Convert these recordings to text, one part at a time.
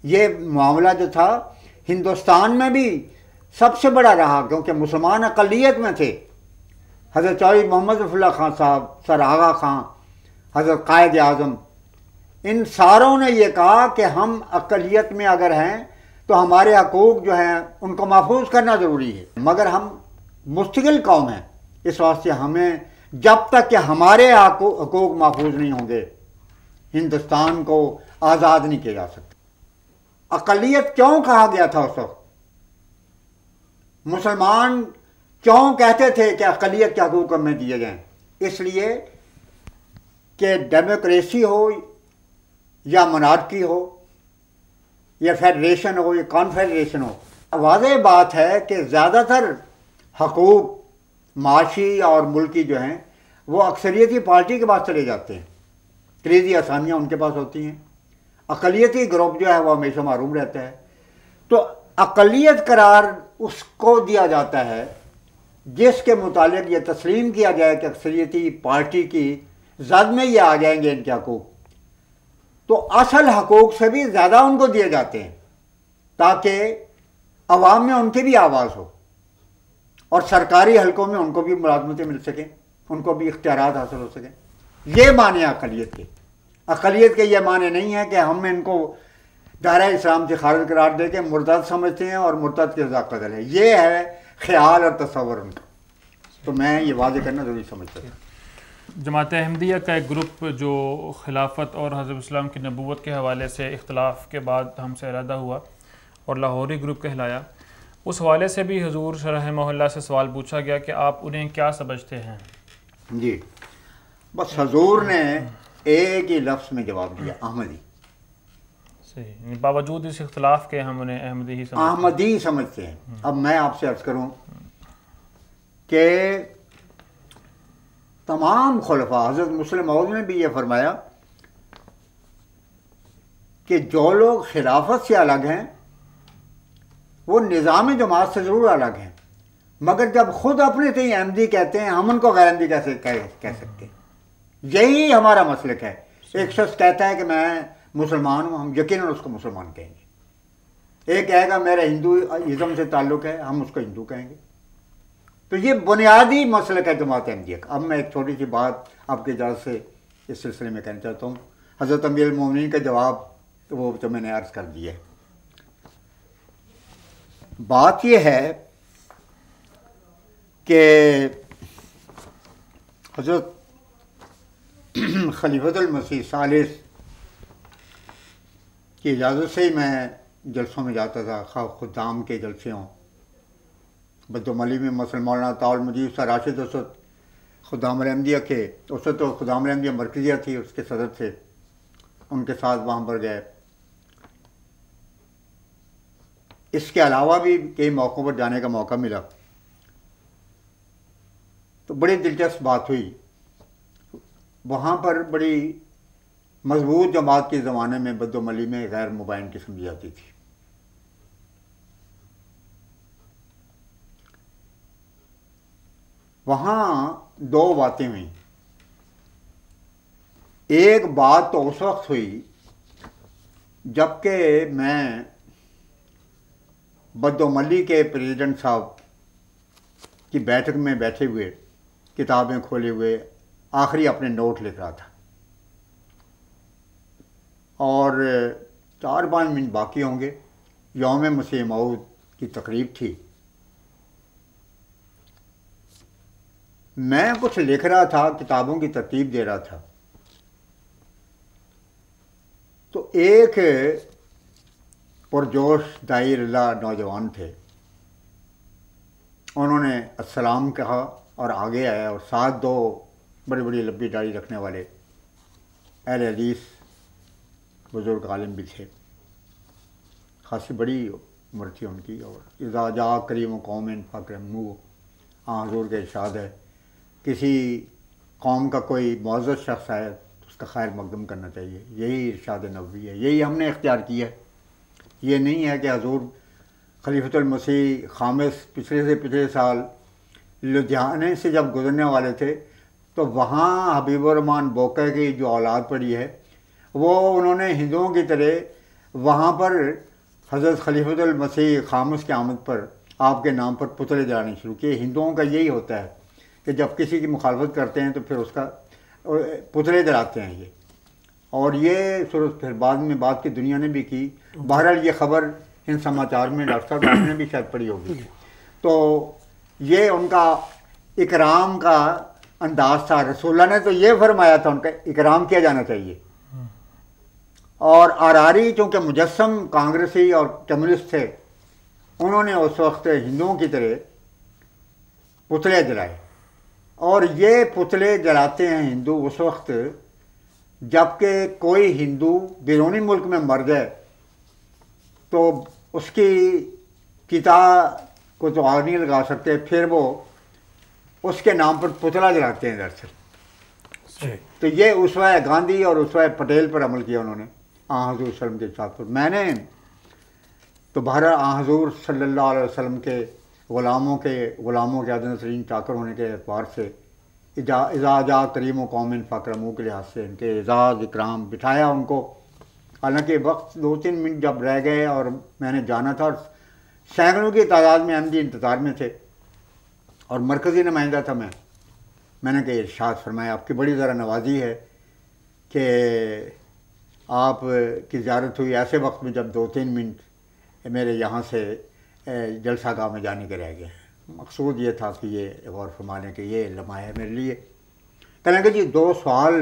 یہ معاملہ جو تھا ہندوستان میں بھی سب سے بڑا رہا، کیونکہ مسلمان اقلیت میں تھے۔ حضرت چودھری محمد ظفر اللہ خان صاحب، سر آغا خان، حضرت قائد اعظم، ان ساروں نے یہ کہا کہ ہم اقلیت میں اگر ہیں تو ہمارے حقوق جو ہیں ان کو محفوظ کرنا ضروری ہے، مگر ہم مستقل قوم ہیں، اس واسطے ہمیں جب تک کہ ہمارے حقوق محفوظ نہیں ہوں گے ہندوستان کو آزاد نہیں کیا جا سکتا۔ اقلیت کیوں کہا گیا تھا اس وقت؟ مسلمان کیوں کہتے تھے کہ اقلیت کے حقوق ہمیں دیے جائیں؟ اس لیے کہ ڈیموکریسی ہو یا منارکی ہو یا فیڈریشن ہو یا کانفیڈریشن ہو، واضح بات ہے کہ زیادہ تر حقوق معاشی اور ملکی جو ہیں وہ اکثریتی پارٹی کے پاس چلے جاتے ہیں، کلیدی آسامیاں ان کے پاس ہوتی ہیں، اقلیتی گروپ جو ہے وہ ہمیشہ محروم رہتا ہے۔ تو اقلیت قرار اس کو دیا جاتا ہے جس کے متعلق یہ تسلیم کیا جائے کہ اکثریتی پارٹی کی زد میں یہ آ جائیں گے ان کے حقوق، تو اصل حقوق سے بھی زیادہ ان کو دیے جاتے ہیں تاکہ عوام میں ان کی بھی آواز ہو اور سرکاری حلقوں میں ان کو بھی ملازمتیں مل سکیں، ان کو بھی اختیارات حاصل ہو سکیں۔ یہ معنی ہے اقلیت کے۔ اقلیت کے یہ معنی نہیں ہے کہ ہم ان کو دائرہ اسلام سے خارج قرار دے کے مرتد سمجھتے ہیں اور مرتد کے سزا قتل ہے، یہ ہے خیال اور تصور ان کا۔ تو میں یہ واضح کرنا ضروری سمجھتا ہوں۔ جماعت احمدیہ کا ایک گروپ جو خلافت اور حضرت اسلام کی نبوت کے حوالے سے اختلاف کے بعد ہم سے علیحدہ ہوا اور لاہوری گروپ کہلایا، اس حوالے سے بھی حضور رحمہ اللہ سے سوال پوچھا گیا کہ آپ انہیں کیا سمجھتے ہیں؟ جی بس حضور نے ایک ہی لفظ میں جواب دیا، احمدی۔ صحیح، باوجود اس اختلاف کے ہم انہیں احمدی ہی سمجھتے ہیں۔ احمدی سمجھتے ہیں۔ اب میں آپ سے عرض کروں کہ تمام خلفاء، حضرت مسلم موعود نے بھی یہ فرمایا کہ جو لوگ خلافت سے الگ ہیں وہ نظام جماعت سے ضرور الگ ہیں، مگر جب خود اپنے سے احمدی کہتے ہیں ہم ان کو غیر احمدی کیسے کہہ سکتے ہیں؟ یہی ہمارا مسلک ہے۔ ایک شخص کہتا ہے کہ میں مسلمان ہوں، ہم یقیناً اس کو مسلمان کہیں گے۔ ایک کہے گا میرا ہندو ازم سے تعلق ہے، ہم اس کو ہندو کہیں گے۔ تو یہ بنیادی مسلک ہے جماعت احمدیہ کا۔ اب میں ایک چھوٹی سی بات آپ کی اجازت سے اس سلسلے میں کہنا چاہتا ہوں۔ حضرت امیر المومنین کا جواب وہ جو میں نے عرض کر دیا ہے۔ بات یہ ہے کہ حضرت خلیفۃ المسیح ثالث کی اجازت سے ہی میں جلسوں میں جاتا تھا، خواہ خدام کے جلسے ہوں۔ بدوملی میں مثلا مولانا طاء المجید صاحب راشد اسد خدام الاحمدیہ کے، اس وقت تو خدام الاحمدیہ مرکزیہ تھی، اس کے صدر تھے، ان کے ساتھ وہاں پر گئے۔ اس کے علاوہ بھی کئی موقعوں پر جانے کا موقع ملا، تو بڑی دلچسپ بات ہوئی۔ وہاں پر بڑی مضبوط جماعت کے زمانے میں بدوملی میں غیر مبین قسم دی جاتی تھی۔ وہاں دو باتیں ہوئیں۔ ایک بات تو اس وقت ہوئی جب کہ میں بدوملی کے پریزیڈنٹ صاحب کی بیٹھک میں بیٹھے ہوئے، کتابیں کھولے ہوئے، آخری اپنے نوٹ لکھ رہا تھا، اور 4-5 منٹ باقی ہوں گے، یوم مسیح موعود کی تقریب تھی۔ میں کچھ لکھ رہا تھا، کتابوں کی ترتیب دے رہا تھا، تو ایک پرجوش داعی اللہ نوجوان تھے، انہوں نے السلام کہا اور آگے آیا، اور ساتھ دو بڑی بڑی لمبی داڑھی رکھنے والے اہل حدیث بزرگ عالم بھی تھے، خاصی بڑی عمر تھی ان کی۔ اور اذا جاء کریم قوم فاکرموہ، حضور کا ارشاد ہے کسی قوم کا کوئی معزز شخص آئے تو اس کا خیر مقدم کرنا چاہیے، یہی ارشاد نبوی ہے، یہی ہم نے اختیار کیا ہے۔ یہ نہیں ہے کہ حضور خلیفۃ المسیح خامس پچھلے سے پچھلے سال لدھیانے سے جب گزرنے والے تھے تو وہاں حبیب الرحمن بوقہ کی جو اولاد پڑی ہے وہ انہوں نے ہندوؤں کی طرح وہاں پر حضرت خلیفۃ المسیح خامس کی آمد پر آپ کے نام پر پتلے جلانے شروع کیے. ہندوؤں کا یہی ہوتا ہے کہ جب کسی کی مخالفت کرتے ہیں تو پھر اس کا پتلے جلاتے ہیں یہ. اور یہ صورت پھر بعد میں بات کی دنیا نے بھی کی. بہرحال یہ خبر ان سماچار میں ڈاکٹر صاحب آپ نے بھی شاید پڑھی ہوگی. تو یہ ان کا اکرام کا انداز تھا. رسول اللہ نے تو یہ فرمایا تھا ان کا اکرام کیا جانا چاہیے. اور آراری چونکہ مجسم کانگریسی اور کمیونسٹ تھے, انہوں نے اس وقت ہندوؤں کی طرح پتلے جلائے. اور یہ پتلے جلاتے ہیں ہندو اس وقت جب کہ کوئی ہندو بیرونی ملک میں مر جائے تو اس کی چتا کو تو آگ نہیں لگا سکتے, پھر وہ اس کے نام پر پتلا جلاتے ہیں دراصل. تو یہ اسوہ گاندھی اور اسوہ پٹیل پر عمل کیا انہوں نے آن حضور صلی اللہ علیہ وسلم کے ساتھ. میں نے تو بہرحال آن حضور صلی اللہ علیہ وسلم کے غلاموں کے عدن ترین چاکر ہونے کے اعتبار سے اعزاز کریم و قوم فاکرموں کے لحاظ سے ان کے اعزاز اکرام بٹھایا ان کو. حالانکہ وقت 2-3 منٹ جب رہ گئے اور میں نے جانا تھا, اور سینکڑوں کی تعداد میں احمدی انتظار میں تھے اور مرکزی نمائندہ تھا میں نے کہ ارشاد فرمایا آپ کی بڑی ذرا نوازی ہے کہ آپ کی زیارت ہوئی ایسے وقت میں جب 2-3 منٹ میرے یہاں سے جلسہ گاہ میں جانے کے رہ گئے. مقصود یہ تھا کہ یہ غور فرمانے کہ یہ لمحہ ہے میرے لیے. کہنے کہ جی 2 سوال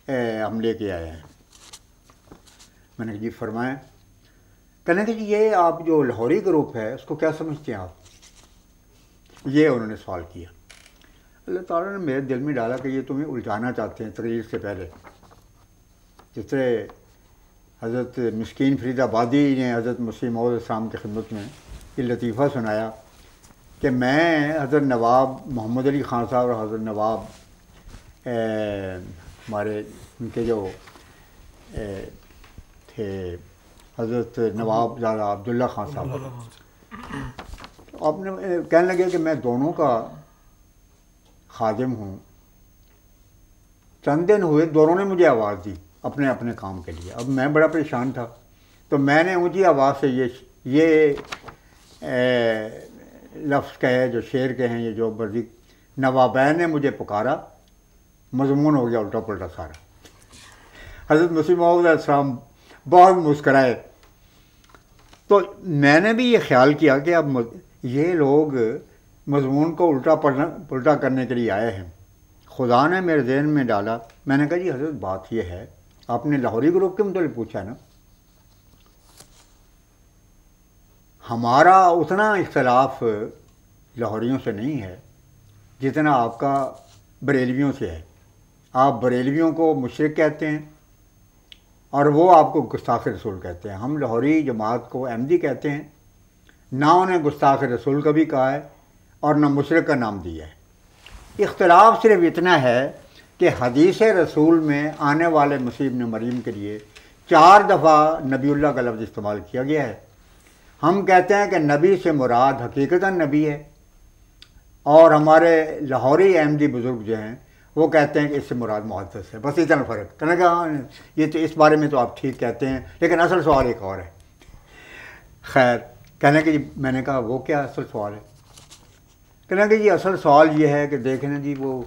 ہم لے کے آئے ہیں. میں نے جی فرمائیں. کہنے کہ جی یہ آپ جو لاہوری گروپ ہے اس کو کیا سمجھتے ہیں آپ؟ یہ انہوں نے سوال کیا. اللہ تعالیٰ نے میرے دل میں ڈالا کہ یہ تمہیں الجھانا چاہتے ہیں تقریر سے پہلے. جس طرح حضرت مسکین فرید آبادی نے حضرت مسیح موعود علیہ السلام کی خدمت میں یہ لطیفہ سنایا کہ میں حضرت نواب محمد علی خان صاحب اور حضرت نواب ہمارے ان کے جو تھے حضرت نواب زادہ عبداللہ خان صاحب, آپ نے کہنے لگے کہ میں دونوں کا خادم ہوں. چند دن ہوئے دونوں نے مجھے آواز دی اپنے اپنے کام کے لیے. اب میں بڑا پریشان تھا تو میں نے اونچی آواز سے یہ لفظ کہے جو شعر کے ہیں, یہ جو مرضی. نوابین نے مجھے پکارا, مضمون ہو گیا الٹا پلٹا سارا. حضرت مسیح موعود علیہ السلام بہت مسکرائے. تو میں نے بھی یہ خیال کیا کہ اب یہ لوگ مضمون کو الٹا پلٹا کرنے کے لیے آئے ہیں. خدا نے میرے ذہن میں ڈالا. میں نے کہا جی حضرت بات یہ ہے, آپ نے لاہوری گروپ کے متعلق پوچھا نا, ہمارا اتنا اختلاف لاہوریوں سے نہیں ہے جتنا آپ کا بریلویوں سے ہے. آپ بریلویوں کو مشرک کہتے ہیں اور وہ آپ کو گستاخ رسول کہتے ہیں. ہم لاہوری جماعت کو احمدی کہتے ہیں, نہ انہیں گستاخ رسول کبھی کہا ہے اور نہ مشرک کا نام دیا ہے. اختلاف صرف اتنا ہے کہ حدیث رسول میں آنے والے مسیح ابن مریم کے لیے 4 دفعہ نبی اللہ کا لفظ استعمال کیا گیا ہے. ہم کہتے ہیں کہ نبی سے مراد حقیقتاً نبی ہے, اور ہمارے لاہوری احمدی بزرگ جو ہیں وہ کہتے ہیں کہ اس سے مراد محدث ہے. بس اتنا فرق. کہنے کا یہ تو اس بارے میں تو آپ ٹھیک کہتے ہیں, لیکن اصل سوال ایک اور ہے. خیر, کہنے کہ جی میں نے کہا وہ کیا اصل سوال ہے؟ کہنے کہ جی اصل سوال یہ ہے کہ دیکھیں جی وہ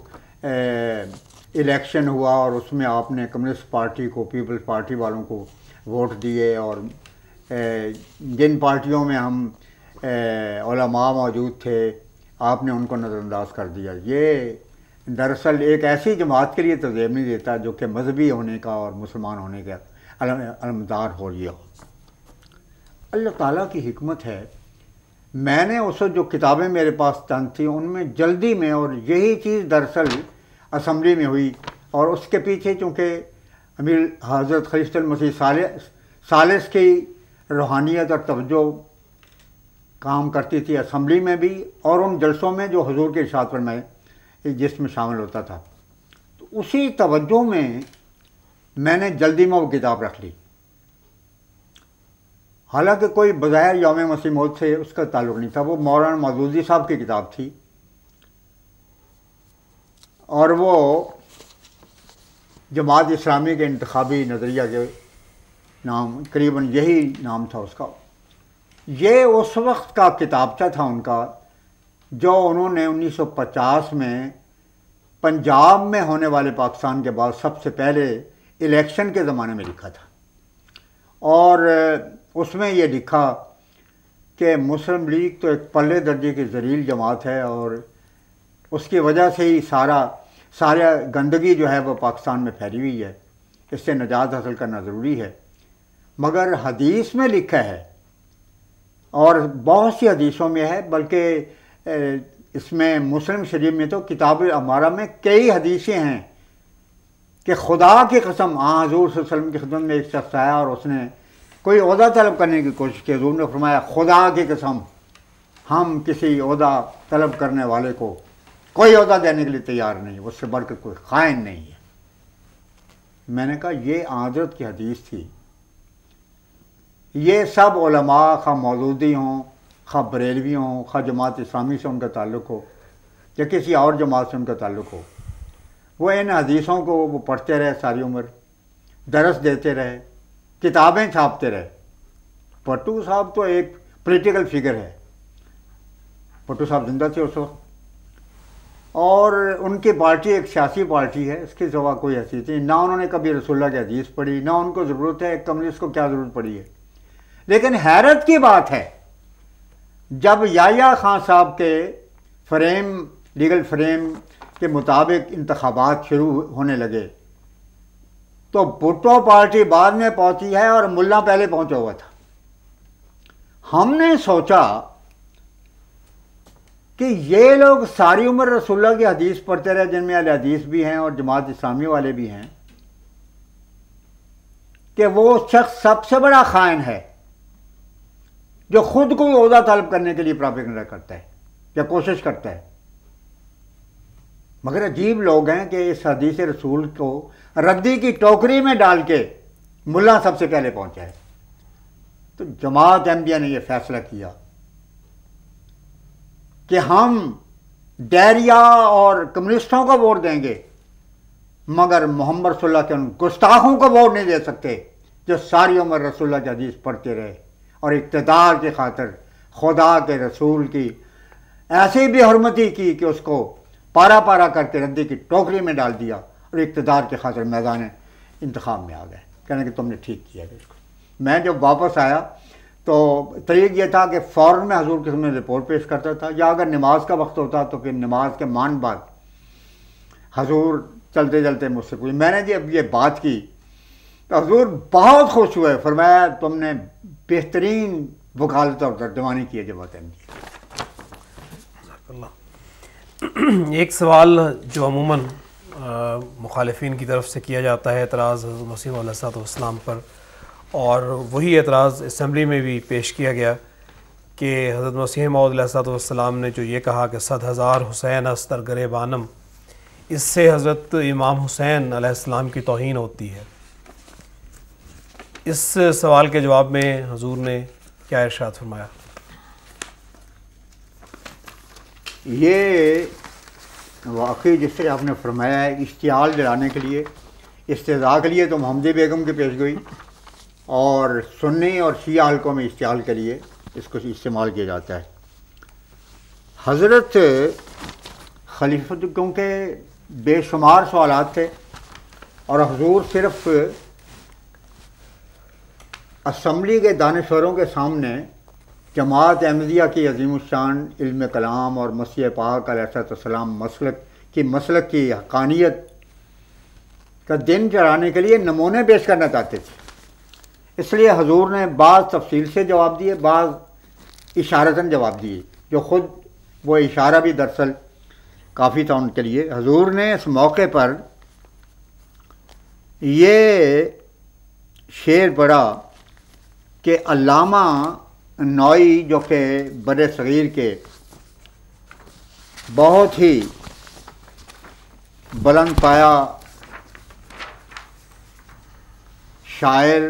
الیکشن ہوا اور اس میں آپ نے کمیونسٹ پارٹی کو, پیپلز پارٹی والوں کو ووٹ دیے, اور جن پارٹیوں میں ہم علماء موجود تھے آپ نے ان کو نظر انداز کر دیا. یہ دراصل ایک ایسی جماعت کے لیے ترغیب نہیں دیتا جو کہ مذہبی ہونے کا اور مسلمان ہونے کا علمدار ہو لیا ہو. اللہ تعالیٰ کی حکمت ہے, میں نے اس وقت جو کتابیں میرے پاس چند تھیں ان میں جلدی میں, اور یہی چیز دراصل اسمبلی میں ہوئی, اور اس کے پیچھے چونکہ امیر حضرت خلیفۃ المسیح ثالث کی روحانیت اور توجہ کام کرتی تھی اسمبلی میں بھی, اور ان جلسوں میں جو حضور کے ارشاد پر جس میں شامل ہوتا تھا. تو اسی توجہ میں نے جلدی میں وہ کتاب رکھ لی. حالانکہ کوئی بظاہر یوم مسیح موعود سے اس کا تعلق نہیں تھا, وہ مولانا مودودی صاحب کی کتاب تھی, اور وہ جماعت اسلامی کے انتخابی نظریہ کے نام قریباً یہی نام تھا اس کا. یہ اس وقت کا کتابچہ تھا ان کا جو انہوں نے 1950 میں پنجاب میں ہونے والے پاکستان کے بعد سب سے پہلے الیکشن کے زمانے میں لکھا تھا. اور اس میں یہ لکھا کہ مسلم لیگ تو ایک پلے درجے کی ذلیل جماعت ہے اور اس کی وجہ سے ہی سارا گندگی جو ہے وہ پاکستان میں پھیلی ہوئی ہے، اس سے نجات حاصل کرنا ضروری ہے. مگر حدیث میں لکھا ہے اور بہت سی حدیثوں میں ہے، بلکہ اس میں مسلم شریف میں تو کتاب امارہ میں کئی حدیثیں ہیں کہ خدا کی قسم حضور صلی اللہ علیہ وسلم کی خدمت میں ایک شخص آیا اور اس نے کوئی عہدہ طلب کرنے کی کوشش کی. حضور نے فرمایا خدا کی قسم ہم کسی عہدہ طلب کرنے والے کو کوئی عہدہ دینے کے لیے تیار نہیں، اس سے بڑھ کر کوئی خائن نہیں ہے. میں نے کہا یہ حضرت کی حدیث تھی. یہ سب علماء خواہ مودودی ہوں، خواہ بریلوی ہوں، خواہ جماعت اسلامی سے ان کا تعلق ہو یا کسی اور جماعت سے ان کا تعلق ہو، وہ ان حدیثوں کو وہ پڑھتے رہے، ساری عمر درس دیتے رہے، کتابیں چھاپتے رہے. پٹو صاحب تو ایک پولیٹیکل فگر ہے، پٹو صاحب زندہ تھے اس وقت، اور ان کی پارٹی ایک سیاسی پارٹی ہے، اس کے سوا کوئی حیثیت نہیں. نہ انہوں نے کبھی رسول اللہ کی حدیث پڑھی، نہ ان کو ضرورت ہے، ایک کمیونسٹ کو کیا ضرورت پڑی ہے. لیکن حیرت کی بات ہے جب یحییٰ خان صاحب کے لیگل فریم کے مطابق انتخابات شروع ہونے لگے تو بھٹو پارٹی بعد میں پہنچی ہے اور ملا پہلے پہنچا ہوا تھا. ہم نے سوچا کہ یہ لوگ ساری عمر رسول اللہ کی حدیث پڑھتے رہے، جن میں اہل حدیث بھی ہیں اور جماعت اسلامی والے بھی ہیں، کہ وہ شخص سب سے بڑا خائن ہے جو خود کو عہدہ طلب کرنے کے لیے پراپیگنڈا کرتا ہے یا کوشش کرتا ہے. مگر عجیب لوگ ہیں کہ اس حدیث رسول کو ردی کی ٹوکری میں ڈال کے ملا سب سے پہلے پہنچا ہے. تو جماعت احمدیہ نے یہ فیصلہ کیا کہ ہم ڈیریا اور کمیونسٹوں کو ووٹ دیں گے مگر محمد صلی اللہ علیہ وسلم کے ان گستاخوں کو ووٹ نہیں دے سکتے جو ساری عمر رسول اللہ کی حدیث پڑھتے رہے اور اقتدار کی خاطر خدا کے رسول کی ایسی بے حرمتی کی کہ اس کو پارا پارا کر کے ردی کی ٹوکری میں ڈال دیا اور اقتدار کی خاطر میدان انتخاب میں آ گئے، کہنے کہ تم نے ٹھیک کیا. بالکل. میں جب واپس آیا تو طریق یہ تھا کہ فوراً میں حضور کے سامنے رپورٹ پیش کرتا تھا، یا اگر نماز کا وقت ہوتا تو پھر نماز کے مان بعد حضور چلتے چلتے مجھ سے پوچھے. میں نے جب یہ بات کی تو حضور بہت خوش ہوئے، فرمایا تم نے بہترین وکالت اور ترجمانی کی ہے جماعت احمدیہ. ایک سوال جو عموماً مخالفین کی طرف سے کیا جاتا ہے اعتراض حضرت مسیح موعود علیہ السلام پر، اور وہی اعتراض اسمبلی میں بھی پیش کیا گیا کہ حضرت مسیح موعود علیہ السلام نے جو یہ کہا کہ 100,000 حسین است در گریبانم، اس سے حضرت امام حسین علیہ السلام کی توہین ہوتی ہے. اس سوال کے جواب میں حضور نے کیا ارشاد فرمایا؟ یہ واقعی جس سے آپ نے فرمایا ہے، اشتعال جلانے کے لیے، استضاء کے لیے تو محمدی بیگم کی پیش گوئی، اور سنی اور شیعہ حلقوں میں اشتعال کے لیے اس کو استعمال کیا جاتا ہے. حضرت خلیفۃ، کیونکہ بے شمار سوالات تھے اور حضور صرف اسمبلی کے دانشوروں کے سامنے جماعت احمدیہ کی عظیم الشان علم کلام اور مسیح پاک علیہ السلام مسلک کی حقانیت کا دن چڑھانے کے لیے نمونے پیش کرنا چاہتے تھے. اس لیے حضور نے بعض تفصیل سے جواب دیے، بعض اشارتاً جواب دیے، جو خود وہ اشارہ بھی دراصل کافی تھا ان کے لیے. حضور نے اس موقع پر یہ شعر پڑھا کہ علامہ نوئی جو کہ بر صغیر کے بہت ہی بلند پایا شاعر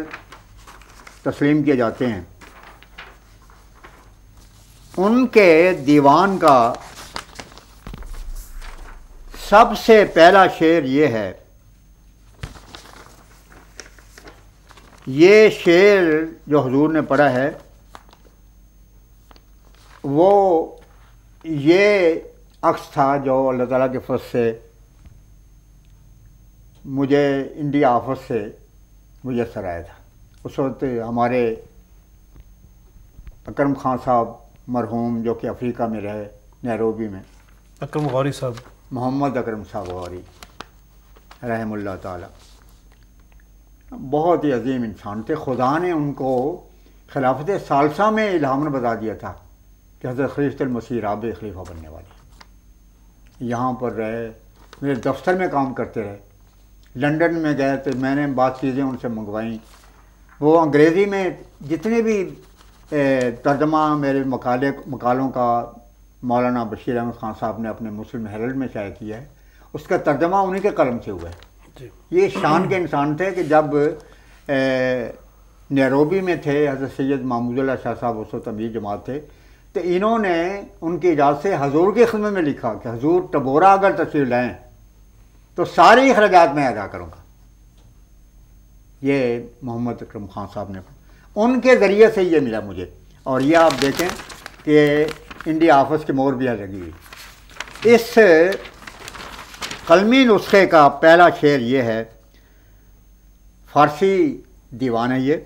تسلیم کیے جاتے ہیں، ان کے دیوان کا سب سے پہلا شعر یہ ہے یہ شعر جو حضور نے پڑھا ہے وہ یہ عکس تھا جو اللہ تعالیٰ کے فضل سے مجھے انڈیا آفس سے میسر آیا تھا. اس وقت ہمارے اکرم خان صاحب مرحوم جو کہ افریقہ میں رہے نیروبی میں، اکرم غوری صاحب، محمد اکرم صاحب غوری رحم اللہ تعالی، بہت ہی عظیم انسان تھے. خدا نے ان کو خلافت ثالثہ میں الہام نے بتا دیا تھا کہ حضرت خلیفۃ المسیح رابع خلیفہ بننے والے. یہاں پر رہے، میرے دفتر میں کام کرتے رہے. لنڈن میں گئے تو میں نے بات چیزیں ان سے منگوائیں. وہ انگریزی میں جتنے بھی ترجمہ میرے مقالوں کا مولانا بشیر احمد خان صاحب نے اپنے مسلم ہیرلڈ میں شائع کیا ہے، اس کا ترجمہ انہی کے قلم سے ہوا ہے. یہ شان کے انسان تھے کہ جب نیروبی میں تھے حضرت سید محمود اللہ شاہ صاحب اس وقت امیر جماعت تھے، تو انہوں نے ان کی اجازت سے حضور کی خدمت میں لکھا کہ حضور ٹبورا اگر تشریف لائیں تو سارے اخراجات میں ادا کروں گا. یہ محمد اکرم خان صاحب نے ان کے ذریعے سے یہ ملا مجھے. اور یہ آپ دیکھیں کہ انڈیا آفس کی مور بھی لگی ہوئی. اس قلمی نسخے کا پہلا شعر یہ ہے، فارسی دیوان ہے یہ.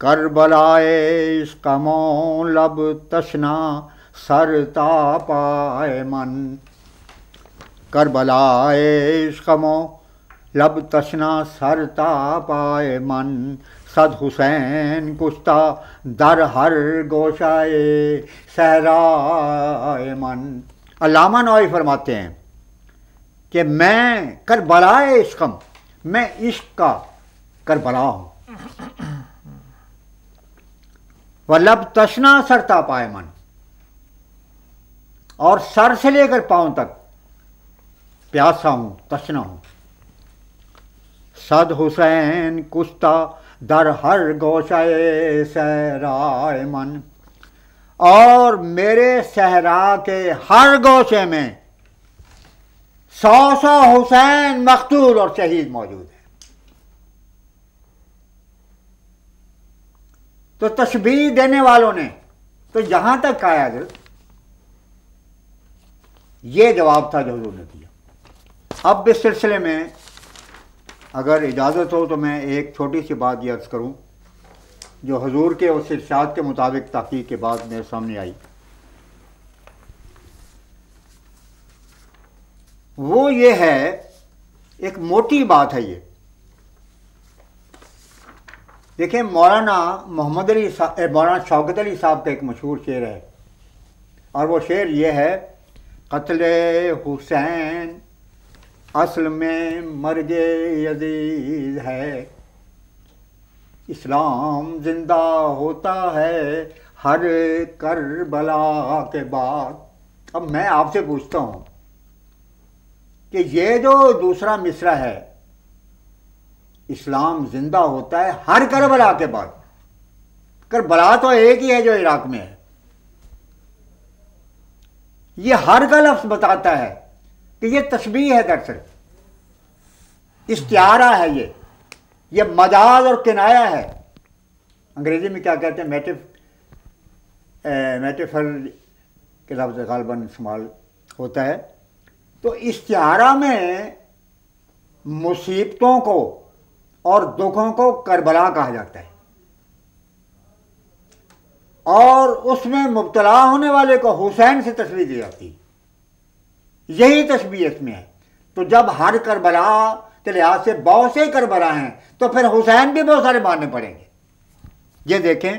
کربلائے عشقموں لب تشنا سر تا پائے من، کربلائے عشقموں لب تشنا سر تا پائے من، صد حسین کشتہ در ہر گوشائے صحرائے من. علامہ نووی فرماتے ہیں کہ میں کربلائے عشقم، میں عشق کا کربلا ہوں، وَلَبْ تشنا سرتا پائے من، اور سر سے لے کر پاؤں تک پیاسا ہوں، تشنا ہوں. صد حسین کشتہ در ہر گوشائے صحرائے من، اور میرے صحرا کے ہر گوشے میں 100 حسین مقتول اور شہید موجود ہیں. تو تشبیہ دینے والوں نے تو یہاں تک آیا حضرت، یہ جواب تھا جو حضور نے دیا. اب اس سلسلے میں اگر اجازت ہو تو میں ایک چھوٹی سی بات یہ عرض کروں جو حضور کے اس ارشاد کے مطابق تحقیق کے بعد میرے سامنے آئی. وہ یہ ہے، ایک موٹی بات ہے یہ. دیکھیں مولانا محمد علی مولانا شوکت علی صاحب کا ایک مشہور شعر ہے، اور وہ شعر یہ ہے، قتل حسین اصل میں مرگ عزیز ہے، اسلام زندہ ہوتا ہے ہر کربلا کے بعد. اب میں آپ سے پوچھتا ہوں کہ یہ جو دوسرا مصرع ہے، اسلام زندہ ہوتا ہے ہر کربلا کے بعد، کربلا تو ایک ہی ہے جو عراق میں ہے. یہ ہر کا لفظ بتاتا ہے کہ یہ تشبیہ ہے، دراصل استعارہ ہے، یہ مجاز اور کنایہ ہے. انگریزی میں کیا کہتے ہیں، میٹیفر کے لفظ غالباً استعمال ہوتا ہے. تو استعارہ میں مصیبتوں کو اور دکھوں کو کربلا کہا جاتا ہے، اور اس میں مبتلا ہونے والے کو حسین سے تشبیہ دی جاتی ہے. یہی تشبیہ اس میں ہے. تو جب ہر کربلا کے لحاظ سے بہت سے کربلا ہیں تو پھر حسین بھی بہت سارے ماننے پڑیں گے. یہ دیکھیں،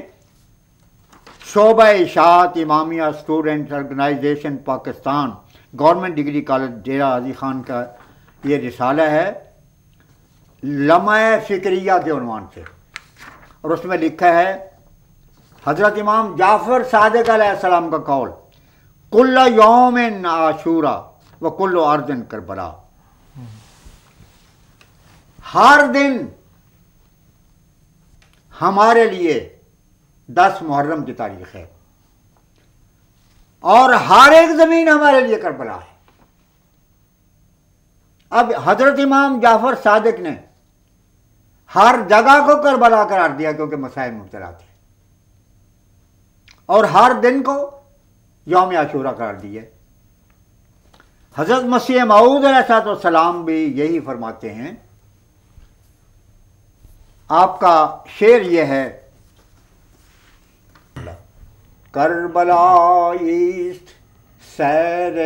شعبہ اشاعت Imamia student organisation Pakistan government degree college Dera Ghazi Khan کا یہ رسالہ ہے لمحہ فکریہ کے عنوان سے، اور اس میں لکھا ہے حضرت امام جعفر صادق علیہ السلام کا قول، کل یوم عاشورا و کل ارض کربلا، ہر دن ہمارے لیے 10 محرم کی تاریخ ہے، اور ہر ایک زمین ہمارے لیے کربلا ہے. اب حضرت امام جعفر صادق نے ہر جگہ کو کربلا قرار دیا کیونکہ مسائل مبتلا تھے، اور ہر دن کو یوم عاشورہ قرار دیا۔ حضرت مسیح موعود علیہ السلام بھی یہی فرماتے ہیں۔ آپ کا شعر یہ ہے، کربلا ایست سیر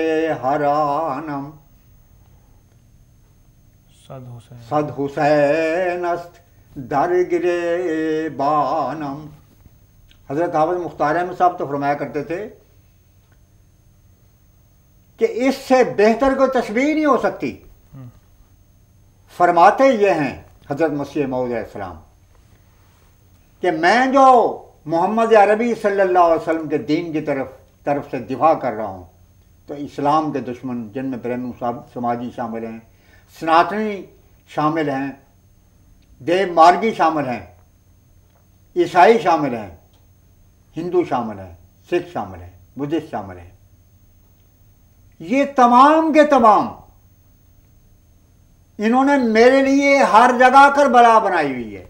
حرانم صد حسین است در گریبانم۔ حضرت حافظ مختار احمد صاحب تو فرمایا کرتے تھے کہ اس سے بہتر کوئی تشبیہ نہیں ہو سکتی۔ فرماتے یہ ہیں حضرت مسیح موعود علیہ السلام کہ میں جو محمد عربی صلی اللہ علیہ وسلم کے دین کی طرف سے دفاع کر رہا ہوں، تو اسلام کے دشمن جن میں برہمن سماجی شامل ہیں، سناتنی شامل ہیں، دیو مارگی شامل ہیں، عیسائی شامل ہیں، ہندو شامل ہیں، سکھ شامل ہیں، بدھسٹ شامل ہیں، یہ تمام کے تمام انہوں نے میرے لیے ہر جگہ کربلا بنائی ہوئی ہے۔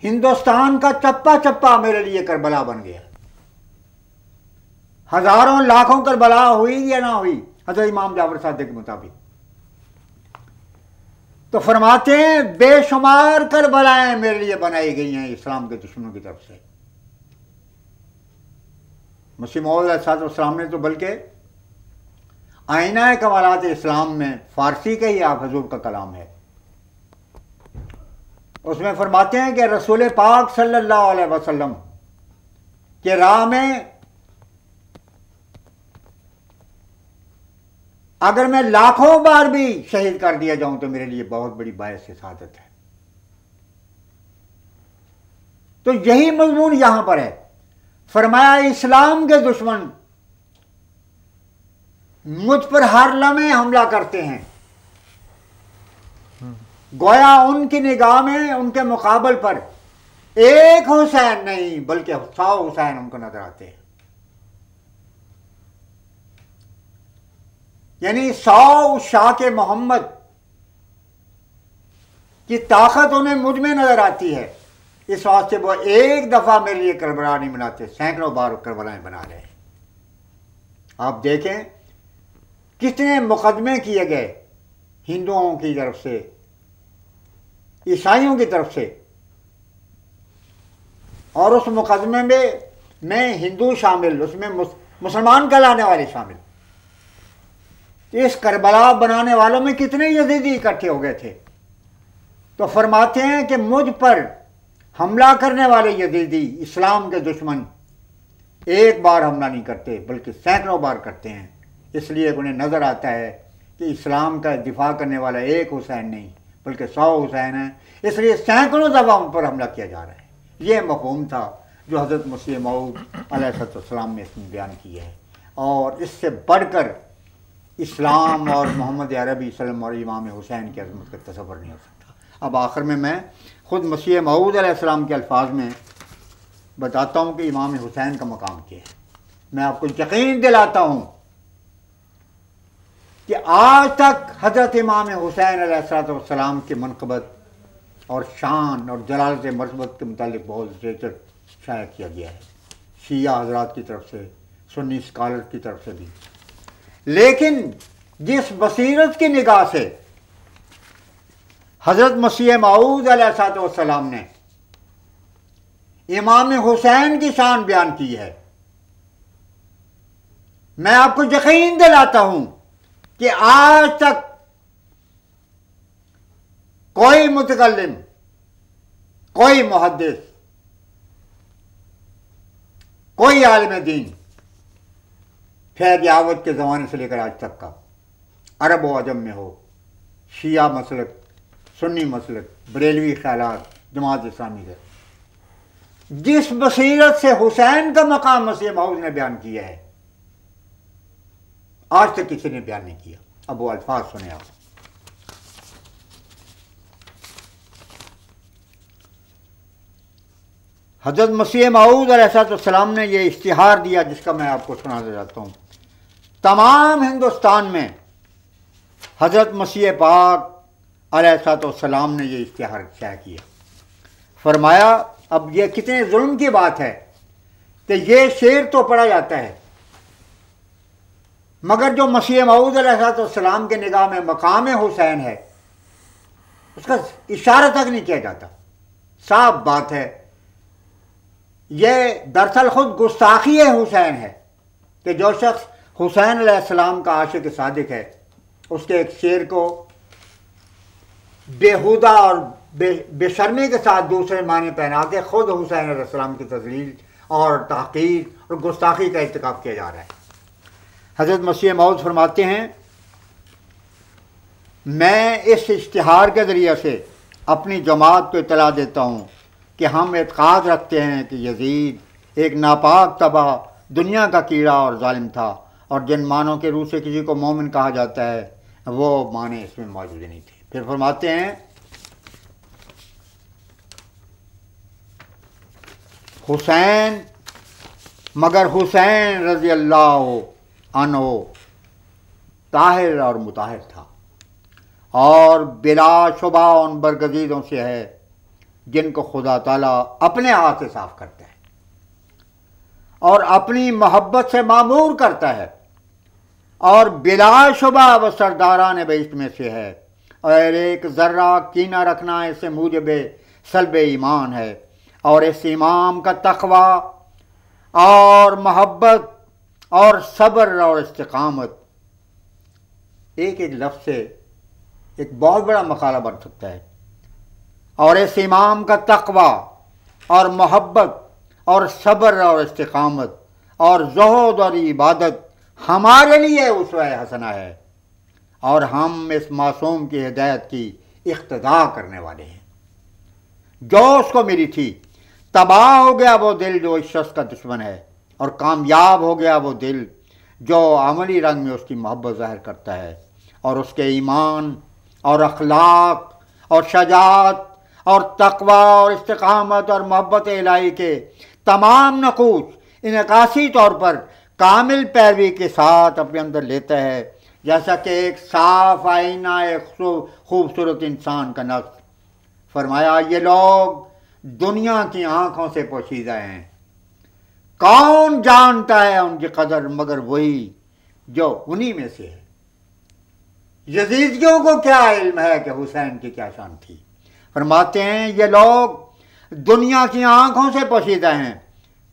ہندوستان کا چپا چپا میرے لیے کربلا بن گیا۔ ہزاروں لاکھوں کربلا ہوئی یا نہ ہوئی حضرت امام جعفر صادق کے مطابق، تو فرماتے ہیں بے شمار کربلائیں میرے لیے بنائی گئی ہیں اسلام کے دشمنوں کی طرف سے۔ مسیح موعود علیہ السلام نے تو بلکہ آئینہ کمالات اسلام میں فارسی کا ہی آپ حضور کا کلام ہے، اس میں فرماتے ہیں کہ رسول پاک صلی اللہ علیہ وسلم کے راہ میں اگر میں لاکھوں بار بھی شہید کر دیا جاؤں تو میرے لیے بہت بڑی باعث سعادت ہے۔ تو یہی مضمون یہاں پر ہے۔ فرمایا اسلام کے دشمن مجھ پر ہر لمحے حملہ کرتے ہیں، گویا ان کی نگاہ میں ان کے مقابل پر ایک حسین نہیں بلکہ 100 حسین ان کو نظر آتے ہیں۔ یعنی 100 عشاق محمد کی طاقت انہیں مجھ میں نظر آتی ہے، اس واسطے وہ ایک دفعہ میرے لیے کربلا نہیں بناتے، سینکڑوں بار کربلائیں بنا رہے ہیں۔ آپ دیکھیں کتنے مقدمے کیے گئے ہندوؤں کی طرف سے، عیسائیوں کی طرف سے، اور اس مقدمے میں ہندو شامل، اس میں مسلمان کہلانے والے شامل۔ اس کربلا بنانے والوں میں کتنے یزیدی اکٹھے ہو گئے تھے۔ تو فرماتے ہیں کہ مجھ پر حملہ کرنے والے یزیدی اسلام کے دشمن ایک بار حملہ نہیں کرتے بلکہ سینکڑوں بار کرتے ہیں، اس لیے انہیں نظر آتا ہے کہ اسلام کا دفاع کرنے والا ایک حسین نہیں بلکہ 100 حسین ہیں، اس لیے سینکڑوں دفعہ ان پر حملہ کیا جا رہا ہے۔ یہ مفہوم تھا جو حضرت مسیح موعود علیہ السلام نے اس میں بیان کیا ہے، اور اس سے بڑھ کر اسلام اور محمد عربی صلی اللہ علیہ وسلم اور امام حسین کی عظمت کا تصور نہیں ہو سکتا۔ اب آخر میں خود مسیح موعود علیہ السلام کے الفاظ میں بتاتا ہوں کہ امام حسین کا مقام کیا ہے۔ میں آپ کو یقین دلاتا ہوں کہ آج تک حضرت امام حسین علیہ السلام کی منقبت اور شان اور جلالت مرتبت کے متعلق بہت زیادہ شائع کیا گیا ہے، شیعہ حضرات کی طرف سے، سنی اسکالر کی طرف سے بھی، لیکن جس بصیرت کی نگاہ سے حضرت مسیح موعود علیہ السلام نے امام حسین کی شان بیان کی ہے، میں آپ کو یقین دلاتا ہوں کہ آج تک کوئی متکلم، کوئی محدث، کوئی عالم دین فیض یاوت کے زمانے سے لے کر آج تک کا، عرب و عجم میں ہو، شیعہ مسلک، سنی مسلک، بریلوی خیالات، جماعت اسلامی سے، جس بصیرت سے حسین کا مقام مسیح موعود نے بیان کیا ہے آج تک کسی نے بیان نہیں کیا۔ اب وہ الفاظ سنیں آپ۔ حضرت مسیح موعود علیہ السلام نے یہ اشتہار دیا جس کا میں آپ کو سناتا جاتا ہوں۔ تمام ہندوستان میں حضرت مسیح پاک علیہ الصلوۃ والسلام نے یہ اشتہار شائع کیا. فرمایا اب یہ کتنے ظلم کی بات ہے کہ یہ شعر تو پڑھا جاتا ہے مگر جو مسیح موعود علیہ الصلوۃ والسلام کے نگاہ میں مقام حسین ہے اس کا اشارہ تک نہیں کیا جاتا. صاف بات ہے یہ دراصل خود گستاخی حسین ہے کہ جو شخص حسین علیہ السلام کا عاشق صادق ہے اس کے ایک شعر کو بیہودہ اور بے شرمی کے ساتھ دوسرے معنی پہنا کے خود حسین علیہ السلام کی تذلیل اور تحقیر اور گستاخی کا ارتکاب کیا جا رہا ہے. حضرت مسیح موعود فرماتے ہیں میں اس اشتہار کے ذریعے سے اپنی جماعت کو اطلاع دیتا ہوں کہ ہم اعتقاد رکھتے ہیں کہ یزید ایک ناپاک تباہ دنیا کا کیڑا اور ظالم تھا اور جن معنوں کے روح سے کسی کو مومن کہا جاتا ہے وہ معنی اس میں موجود نہیں تھے. پھر فرماتے ہیں حسین مگر حسین رضی اللہ عنہ طاہر اور مطہر تھا اور بلا شبہ ان برگزیدوں سے ہے جن کو خدا تعالیٰ اپنے ہاتھ سے صاف کرتا ہے اور اپنی محبت سے معمور کرتا ہے اور بلا شبہ وہ سرداران بہشت میں سے ہے اور ایک ذرہ کینہ رکھنا اس سے موجب سلب ایمان ہے اور اس امام کا تقوی اور محبت اور صبر اور استقامت ایک ایک لفظ سے ایک بہت بڑا مقالہ بن سکتا ہے. اور اس امام کا تقوی اور محبت اور صبر اور استقامت اور زہد اور عبادت ہمارے لیے اسوہ حسنہ ہے اور ہم اس معصوم کی ہدایت کی اقتداء کرنے والے ہیں. جو اس کو ملی تھی تباہ ہو گیا وہ دل جو اس شخص کا دشمن ہے اور کامیاب ہو گیا وہ دل جو عملی رنگ میں اس کی محبت ظاہر کرتا ہے اور اس کے ایمان اور اخلاق اور شجاعت اور تقوی اور استقامت اور محبت الہی کے تمام نقوص انعکاسی طور پر کامل پیروی کے ساتھ اپنے اندر لیتا ہے جیسا کہ ایک صاف آئینہ ایک خوبصورت انسان کا نقش. فرمایا یہ لوگ دنیا کی آنکھوں سے پوشیدہ ہیں کون جانتا ہے ان کی قدر مگر وہی جو انہی میں سے ہے. یزیدیوں کو کیا علم ہے کہ حسین کی کیا شان تھی. فرماتے ہیں یہ لوگ دنیا کی آنکھوں سے پوشیدہ ہیں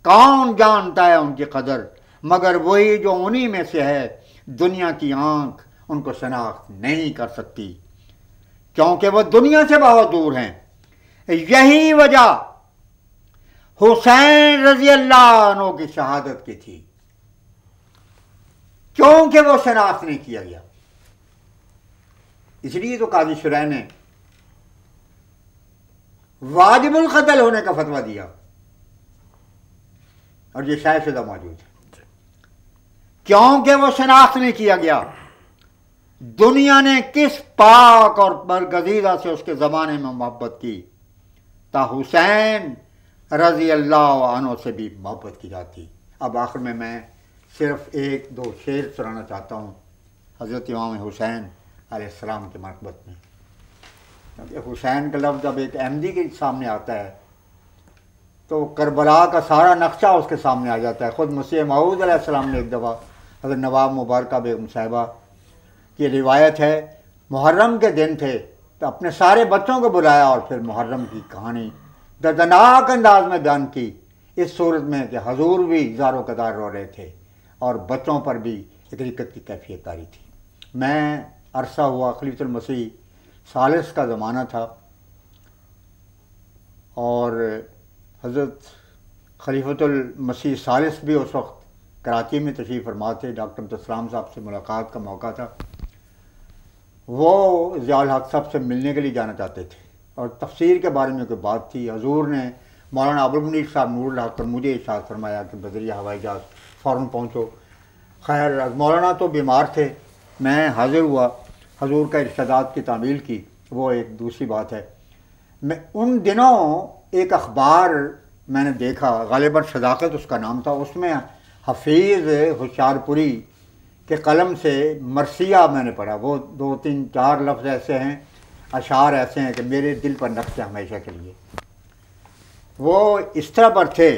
کون جانتا ہے ان کی قدر مگر وہی جو انہی میں سے ہے. دنیا کی آنکھ ان کو شناخت نہیں کر سکتی کیونکہ وہ دنیا سے بہت دور ہیں. یہی وجہ حسین رضی اللہ عنہ کی شہادت کی تھی کیونکہ وہ شناخت نہیں کیا گیا. اس لیے تو قاضی شرح نے واجب القتل ہونے کا فتویٰ دیا اور یہ شائع شدہ موجود ہے کیونکہ وہ شناخت نہیں کیا گیا. دنیا نے کس پاک اور برگزیدہ سے اس کے زمانے میں محبت کی تا حسین رضی اللہ عنہ سے بھی محبت کی جاتی. اب آخر میں صرف ایک دو شعر سنانا چاہتا ہوں حضرت امام حسین علیہ السلام کی مرتبت میں. حسین کا لفظ جب ایک احمدی کے سامنے آتا ہے تو کربلا کا سارا نقشہ اس کے سامنے آ جاتا ہے. خود مسیح موعود علیہ السلام نے ایک دفعہ حضرت نواب مبارکہ بیگم صاحبہ کی روایت ہے محرم کے دن تھے تو اپنے سارے بچوں کو بلایا اور پھر محرم کی کہانی دردناک انداز میں بیان کی اس صورت میں کہ حضور بھی زار و قدار رو رہے تھے اور بچوں پر بھی ایک رقت کی کیفیت طاری تھی. میں عرصہ ہوا خلیفۃ المسیح ثالث کا زمانہ تھا اور حضرت خلیفۃ المسیح ثالث بھی اس وقت کراچی میں تشریف فرما تھے. ڈاکٹر عبدالسلام صاحب سے ملاقات کا موقع تھا. وہ ضیاء الحق صاحب سے ملنے کے لیے جانا چاہتے تھے اور تفسیر کے بارے میں کوئی بات تھی. حضور نے مولانا ابوالمنیر صاحب نور الحق پر مجھے ارشاد فرمایا کہ بذریعہ ہوائی جہاز فوراً پہنچو. خیر مولانا تو بیمار تھے, میں حاضر ہوا, حضور کا ارشادات کی تعمیل کی, وہ ایک دوسری بات ہے. میں ان دنوں ایک اخبار میں نے دیکھا, غالباً صداقت اس کا نام تھا, اس میں حفیظ ہوشیار پوری کہ قلم سے مرثیہ میں نے پڑھا، وہ 2 3 4 لفظ ایسے ہیں، اشعار ایسے ہیں کہ میرے دل پر نقش ہے ہمیشہ کے لیے۔ وہ اس طرح پر تھے،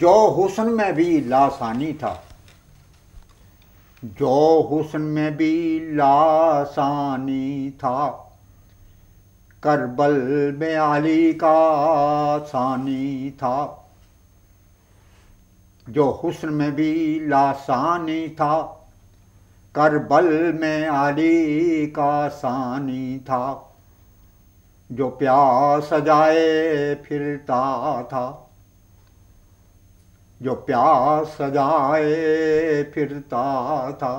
جو حسن میں بھی لاسانی تھا، جو حسن میں بھی لاسانی تھا، کربل میں علی کا ثانی تھا، جو حسن میں بھی لاسانی تھا، کربل میں علی کا ثانی تھا، جو پیاس سجائے پھرتا تھا، جو پیاس سجائے پھرتا تھا،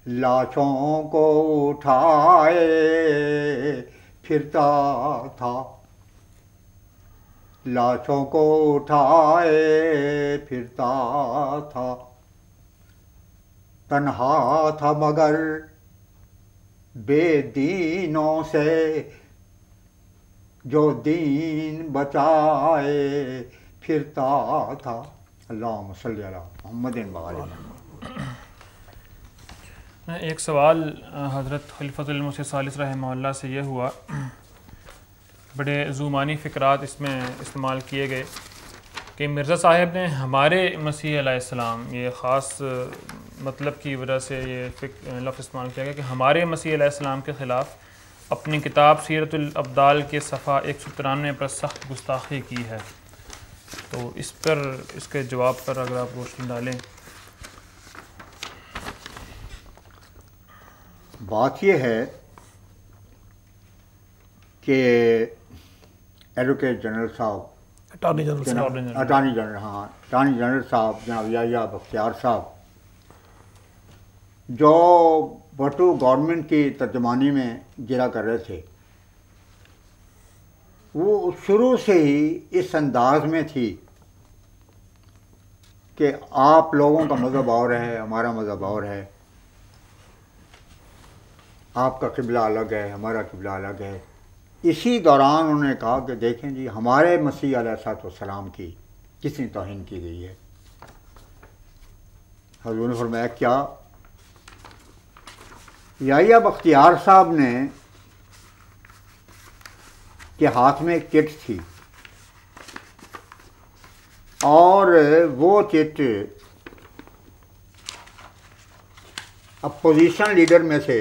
لاشوں کو اٹھائے پھرتا تھا، لاشوں کو اٹھائے پھرتا تھا، تنہا تھا مگر بے دینوں سے، جو دین بچائے پھرتا تھا۔ اللہم صلی علی محمد وعلی محمد۔ ایک سوال حضرت خلیفۃ المسیح الثالث رحمہ اللہ سے یہ ہوا، بڑے ذومانی فقرات اس میں استعمال کیے گئے کہ مرزا صاحب نے ہمارے مسیح علیہ السلام، یہ خاص مطلب کی وجہ سے یہ لفظ استعمال کیا گیا کہ ہمارے مسیح علیہ السلام کے خلاف اپنی کتاب سیرت الابدال کے صفحہ 193 پر سخت گستاخی کی ہے۔ تو اس پر، اس کے جواب پر اگر آپ روشنی ڈالیں۔ بات یہ ہے کہ ایڈوکیٹ جنرل صاحب، اٹارنی جنرل صاحب جناب یحییٰ بختیار صاحب، جو بھٹو گورنمنٹ کی ترجمانی میں گرا کر رہے تھے، وہ شروع سے ہی اس انداز میں تھی کہ آپ لوگوں کا مذہب اور ہے، ہمارا مذہب اور ہے، آپ کا قبلہ الگ ہے، ہمارا قبلہ الگ ہے۔ اسی دوران انہوں نے کہا کہ دیکھیں جی، ہمارے مسیح علیہ السلام کی کتنی توہین کی گئی ہے۔ حضور نے فرمایا کیا؟ یحییٰ بختیار صاحب نے کے ہاتھ میں ایک چٹ تھی، اور وہ چٹ اپوزیشن لیڈر میں سے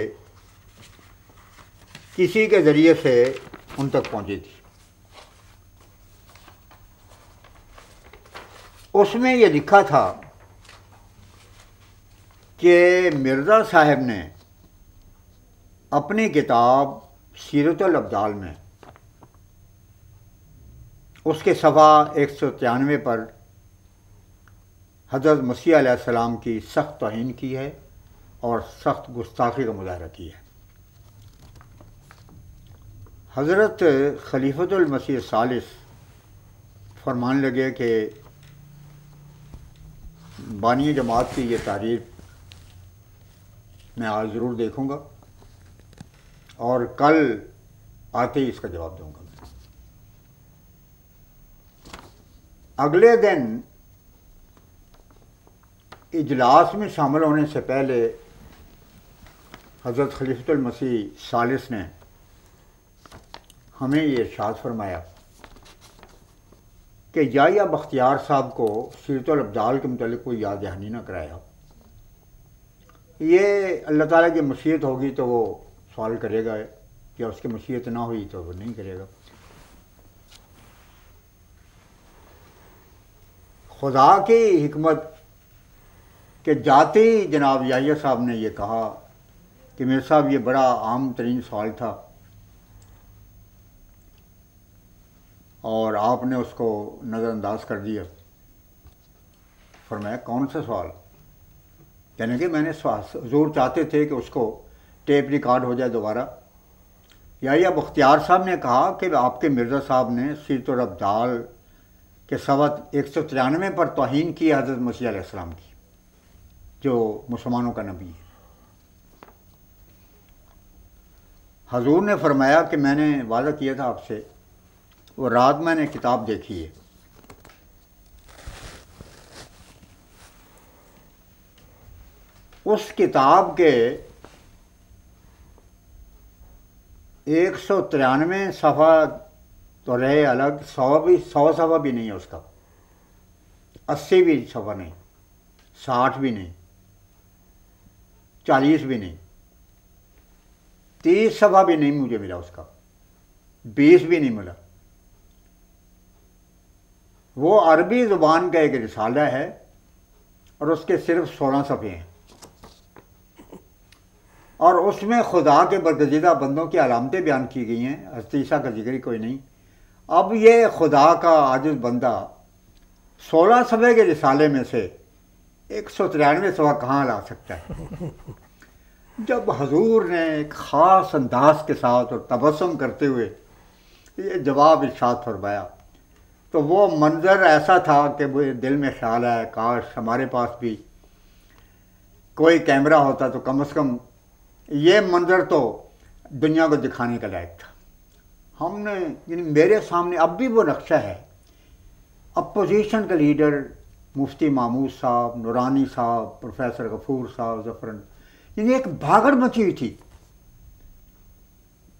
کسی کے ذریعے سے ان تک پہنچی تھی۔ اس میں یہ لکھا تھا کہ مرزا صاحب نے اپنی کتاب سیرت الابدال میں اس کے صفحہ 193 پر حضرت مسیح علیہ السلام کی سخت توہین کی ہے اور سخت گستاخی کا مظاہرہ کیا ہے۔ حضرت خلیفۃ المسیح الثالث فرمانے لگے کہ بانی جماعت کی یہ تحریر میں آج ضرور دیکھوں گا اور کل آتے ہی اس کا جواب دوں گا۔ اگلے دن اجلاس میں شامل ہونے سے پہلے حضرت خلیفۃ المسیح الثالث نے ہمیں یہ ارشاد فرمایا کہ یحییٰ بختیار صاحب کو سیرت الابدال کے متعلق کوئی یاد دہانی نہ کرایا۔ یہ اللہ تعالیٰ کی مشیت ہوگی تو وہ سوال کرے گا، یا اس کی مشیت نہ ہوئی تو وہ نہیں کرے گا۔ خدا کی حکمت کہ جاتے ہی جناب یحییٰ صاحب نے یہ کہا کہ میرے صاحب یہ بڑا عام ترین سوال تھا، اور آپ نے اس کو نظر انداز کر دیا۔ فرمایا کون سا سوال؟ یعنی کہ میں نے حضور چاہتے تھے کہ اس کو ٹیپ ریکارڈ ہو جائے دوبارہ۔ یحییٰ بختیار صاحب نے کہا کہ آپ کے مرزا صاحب نے سیرت الابدال کے صفحہ 193 پر توہین کی حضرت مسیح علیہ السلام کی، جو مسلمانوں کا نبی ہے۔ حضور نے فرمایا کہ میں نے وعدہ کیا تھا آپ سے، وہ رات میں نے کتاب دیکھی ہے، اس کتاب کے 193 صفحہ تو رہے الگ، 100 صفحہ بھی نہیں ہے اس کا، 80 بھی صفحہ نہیں، 60 بھی نہیں، 40 بھی نہیں، 30 صفحہ بھی نہیں مجھے ملا اس کا، 20 بھی نہیں ملا۔ وہ عربی زبان کا ایک رسالہ ہے اور اس کے صرف 16 صفحے ہیں، اور اس میں خدا کے برگزیدہ بندوں کی علامتیں بیان کی گئی ہیں، حضرت عیسیٰ کا ذکر ہی کوئی نہیں۔ اب یہ خدا کا عاجز بندہ 16 صفحے کے رسالے میں سے 193 صفحہ کہاں لا سکتا ہے؟ جب حضور نے ایک خاص انداز کے ساتھ اور تبسم کرتے ہوئے یہ جواب ارشاد فرمایا تو وہ منظر ایسا تھا کہ وہ دل میں خیال آیا کاش ہمارے پاس بھی کوئی کیمرہ ہوتا تو کم از کم یہ منظر تو دنیا کو دکھانے کا لائق تھا۔ ہم نے یعنی میرے سامنے اب بھی وہ نقشہ ہے، اپوزیشن کا لیڈر مفتی محمود صاحب، نورانی صاحب، پروفیسر غفور صاحب، ظفر، یعنی ایک بھاگڑ مچی ہوئی تھی۔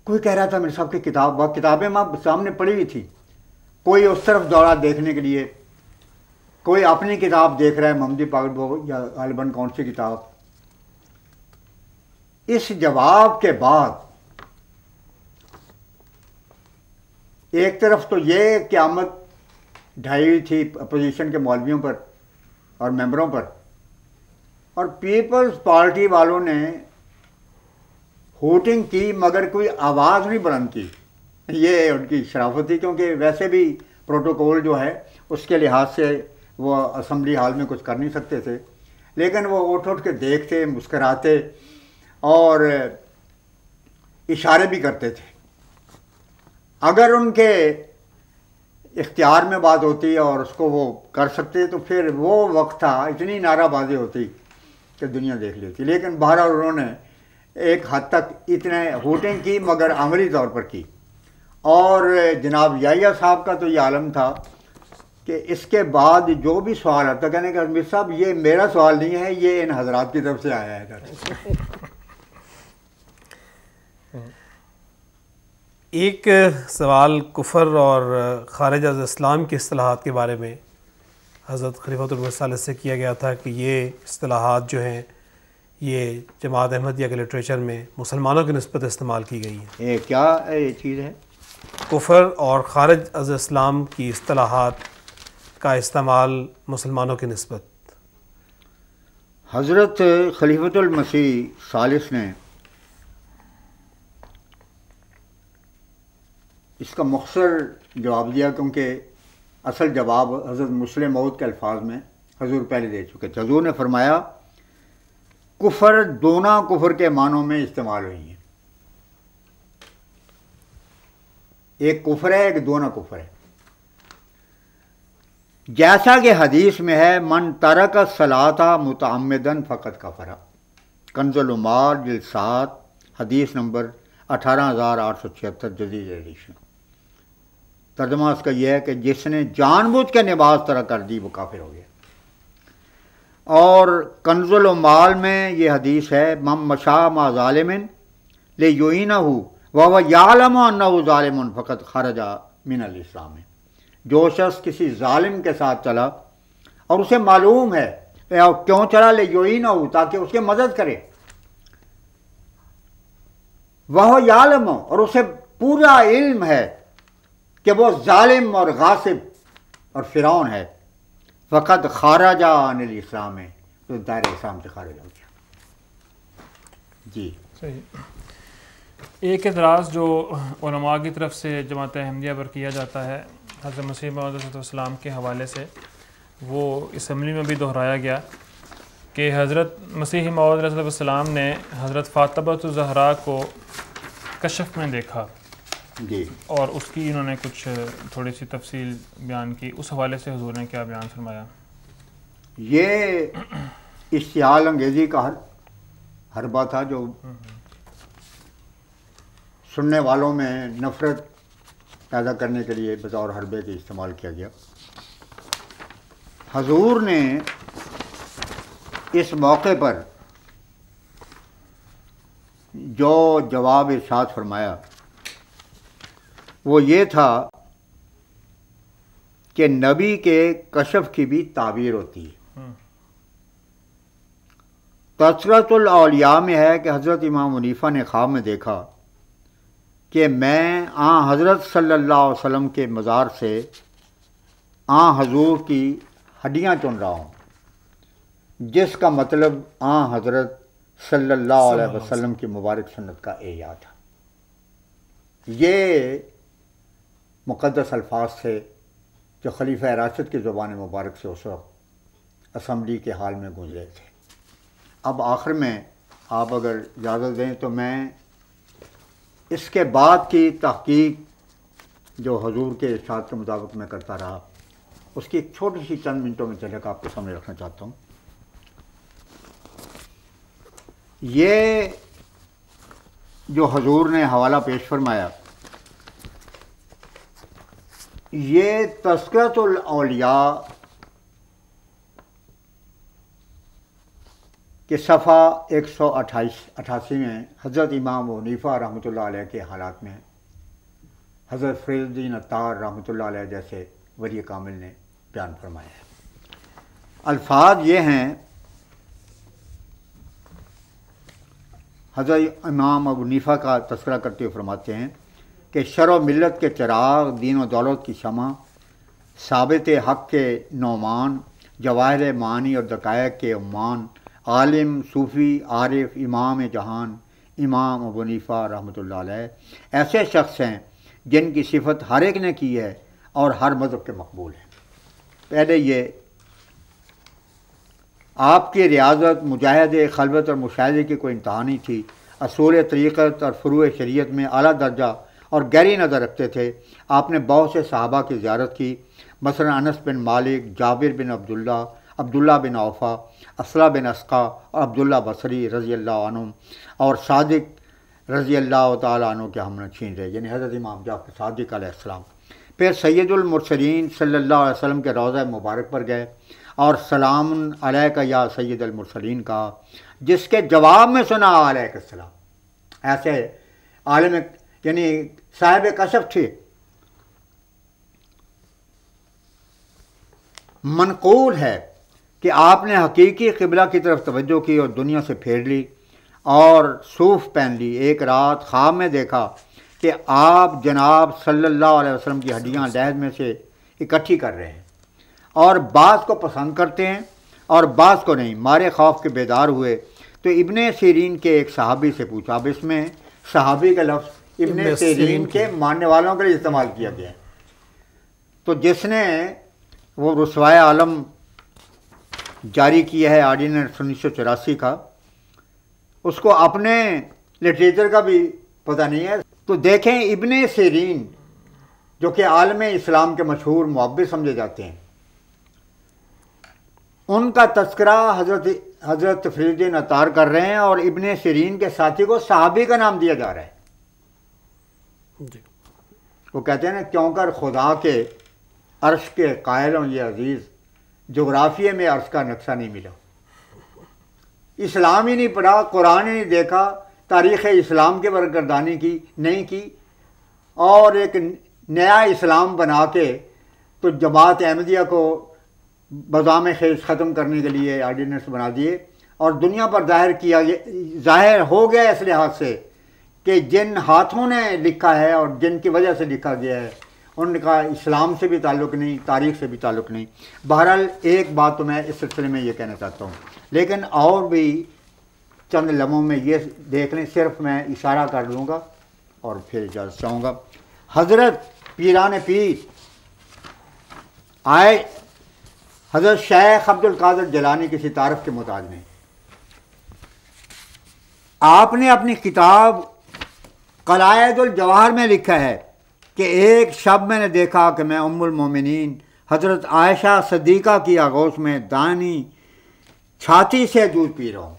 کوئی کہہ رہا تھا میرے صاحب کی کتابیں ماں سامنے پڑی ہوئی تھی، کوئی اس طرف دوڑا دیکھنے کے لیے، کوئی اپنی کتاب دیکھ رہا ہے محمدی پاگل یا غالباً کون سی کتاب۔ اس جواب کے بعد ایک طرف تو یہ قیامت ڈھائی ہوئی تھی اپوزیشن کے مولویوں پر اور ممبروں پر، اور پیپلز پارٹی والوں نے ہوٹنگ کی مگر کوئی آواز نہیں بلند کی۔ یہ ان کی شرافت تھی، کیونکہ ویسے بھی پروٹوکول جو ہے اس کے لحاظ سے وہ اسمبلی ہال میں کچھ کر نہیں سکتے تھے، لیکن وہ اٹھ کے دیکھتے، مسکراتے اور اشارے بھی کرتے تھے۔ اگر ان کے اختیار میں بات ہوتی اور اس کو وہ کر سکتے تو پھر وہ وقت تھا، اتنی نعرہ بازی ہوتی کہ دنیا دیکھ لیتی، لیکن بہرحال انہوں نے ایک حد تک اتنے ہوٹنگ کی مگر عملی طور پر کی۔ اور جناب یحییٰ صاحب کا تو یہ عالم تھا کہ اس کے بعد جو بھی سوال آتا کہنے کہ میر صاحب یہ میرا سوال نہیں ہے، یہ ان حضرات کی طرف سے آیا ہے۔ ایک سوال کفر اور خارج از اسلام کی اصطلاحات کے بارے میں حضرت خلیفۃ المسیح سے کیا گیا تھا کہ یہ اصطلاحات جو ہیں یہ جماعت احمدیہ کے لٹریچر میں مسلمانوں کی نسبت استعمال کی گئی ہیں۔ یہ کیا یہ چیز ہے؟ کفر اور خارج از اسلام کی اصطلاحات کا استعمال مسلمانوں کی نسبت۔ حضرت خلیفۃ المسیح ثالث نے اس کا مختصر جواب دیا، کیونکہ اصل جواب حضرت مسلم موعود کے الفاظ میں حضور پہلے دے چکے تھے۔ حضور نے فرمایا کفر دونوں کفر کے معنوں میں استعمال ہوئی ہیں، ایک کفر ہے ایک دونوں کفر ہے، جیسا کہ حدیث میں ہے من ترک الصلاۃ متعمدن فقط کفر، کنز العمار جلد 7 حدیث نمبر 18876 جدید ایڈیشن۔ ترجمہ اس کا یہ ہے کہ جس نے جان بوجھ کے نماز ترک کر دی وہ کافر ہو گیا۔ اور کنز العمال میں یہ حدیث ہے من مشى مع ظالم لیعینہ وهو یعلم انہ ظالم فقط خرج من الاسلام، جو شخص کسی ظالم کے ساتھ چلا اور اسے معلوم ہے کیوں چلا، لیعینہ تاکہ اس کی مدد کرے، وہ یعلم اور اسے پورا علم ہے کہ وہ ظالم اور غاصب اور فرعون ہے، فقط خارج عن الاسلام ہے، تو دائرہ اسلام سے خارج ہو گیا۔ جی صحیح۔ ایک اعتراض جو علماء کی طرف سے جماعت احمدیہ پر کیا جاتا ہے حضرت مسیح موعود علیہ السلام کے حوالے سے، وہ اسمبلی میں بھی دہرایا گیا کہ حضرت مسیح موعود علیہ السلام نے حضرت فاطمہ الزہرا کو کشف میں دیکھا، جی، اور اس کی انہوں نے کچھ تھوڑی سی تفصیل بیان کی، اس حوالے سے حضور نے کیا بیان فرمایا؟ یہ اشتعال انگیزی کا حربہ تھا جو سننے والوں میں نفرت پیدا کرنے کے لیے بطور حربے کے استعمال کیا گیا۔ حضور نے اس موقع پر جو جواب ارشاد فرمایا وہ یہ تھا کہ نبی کے کشف کی بھی تعبیر ہوتی ہے۔ تذکرۃ الاولیاء میں ہے کہ حضرت امام حنیفہ نے خواب میں دیکھا کہ میں حضرت صلی اللہ علیہ وسلم کے مزار سے حضور کی ہڈیاں چن رہا ہوں، جس کا مطلب حضرت صلی اللہ علیہ وسلم کی مبارک سنت کا احیاء تھا۔ یہ مقدس الفاظ تھے جو خلیفہ راشد کی زبان مبارک سے اس وقت اسمبلی کے حال میں گونجے تھے۔ اب آخر میں آپ اگر اجازت دیں تو میں اس کے بعد کی تحقیق جو حضور کے ارشاد کے مطابق میں کرتا رہا، اس کی ایک چھوٹی سی چند منٹوں میں جھلک آپ کو سامنے رکھنا چاہتا ہوں۔ یہ جو حضور نے حوالہ پیش فرمایا، یہ تذکرۃ الاولیاء کہ صفحہ 188 میں حضرت امام حنیفہ رحمۃ اللہ علیہ کے حالات میں حضرت فریض الدین عطار رحمۃ اللہ علیہ جیسے ولی کامل نے بیان فرمایا ہے۔ الفاظ یہ ہیں، حضرت امام ابو حنیفہ کا تذکرہ کرتے ہوئے فرماتے ہیں کہ شرع و ملت کے چراغ، دین و دولت کی شمع، ثابت حق کے نعمان، جواہر معانی اور دقائق کے عمان، عالم، صوفی، عارف، امام جہان امام ابو حنیفہ رحمۃ اللہ علیہ ایسے شخص ہیں جن کی صفت ہر ایک نے کی ہے اور ہر مذہب کے مقبول ہیں۔ پہلے یہ آپ کی ریاضت، مجاہدے، خلوت اور مشاہدے کی کوئی انتہا نہیں تھی۔ اصول طریقت اور فروع شریعت میں اعلیٰ درجہ اور گہری نظر رکھتے تھے۔ آپ نے بہت سے صحابہ کی زیارت کی، مثلا انس بن مالک، جابر بن عبداللہ بن عوفہ، اسلح بن اسقا اور عبداللہ بصری رضی اللہ عنہ، اور صادق رضی اللہ تعالیٰ عنہ کے ہم نشین رہے، یعنی حضرت امام جعفر صادق علیہ السلام۔ پھر سید المرسلین صلی اللہ علیہ وسلم کے روضہ مبارک پر گئے اور سلام علیک یا سید المرسلین کہا، جس کے جواب میں سنا علیہ السلام۔ ایسے عالم یعنی صاحب کشف تھے۔ منقول ہے کہ آپ نے حقیقی قبلہ کی طرف توجہ کی اور دنیا سے پھیر لی اور صوف پہن لی۔ ایک رات خواب میں دیکھا کہ آپ جناب صلی اللہ علیہ وسلم کی ہڈیاں لحد میں سے اکٹھی کر رہے ہیں، اور بعض کو پسند کرتے ہیں اور بعض کو نہیں۔ مارے خوف کے بیدار ہوئے تو ابن سیرین کے ایک صحابی سے پوچھا۔ اب اس میں صحابی کا لفظ ابن سیرین کے ماننے والوں کے لیے استعمال کیا گیا ہے، تو جس نے وہ رسوائے عالم جاری کیا ہے آرڈیننس 1984 کا، اس کو اپنے لٹریچر کا بھی پتہ نہیں ہے۔ تو دیکھیں ابن سیرین جو کہ عالم اسلام کے مشہور محبت سمجھے جاتے ہیں، ان کا تذکرہ حضرت فریض الدین عطار کر رہے ہیں اور ابن سیرین کے ساتھی کو صحابی کا نام دیا جا رہا ہے۔ وہ کہتے ہیں نا، کیوں کر خدا کے عرش کے قائل ہوں یہ عزیز، جغرافیے میں عرش کا نقشہ نہیں ملا، اسلام ہی نہیں پڑھا، قرآن ہی نہیں دیکھا، تاریخ اسلام کے برگردانی کی نہیں کی، اور ایک نیا اسلام بنا کے تو جماعت احمدیہ کو بذام خیز ختم کرنے کے لیے آرڈیننس بنا دیے، اور دنیا پر ظاہر ہو گیا اس لحاظ سے کہ جن ہاتھوں نے لکھا ہے اور جن کی وجہ سے لکھا گیا ہے ان کا اسلام سے بھی تعلق نہیں، تاریخ سے بھی تعلق نہیں۔ بہرحال ایک بات تو میں اس سلسلے میں یہ کہنا چاہتا ہوں، لیکن اور بھی چند لمحوں میں یہ دیکھ لیں، صرف میں اشارہ کر لوں گا اور پھر اجازت چاہوں گا۔ حضرت پیران پیر آئے، حضرت شیخ عبد القادر جیلانی کسی تعارف کے محتاج نہیں۔ آپ نے اپنی کتاب قلائد الجواہر میں لکھا ہے کہ ایک شب میں نے دیکھا کہ میں ام المومنین حضرت عائشہ صدیقہ کی آغوش میں دائنی چھاتی سے دودھ پی رہا ہوں۔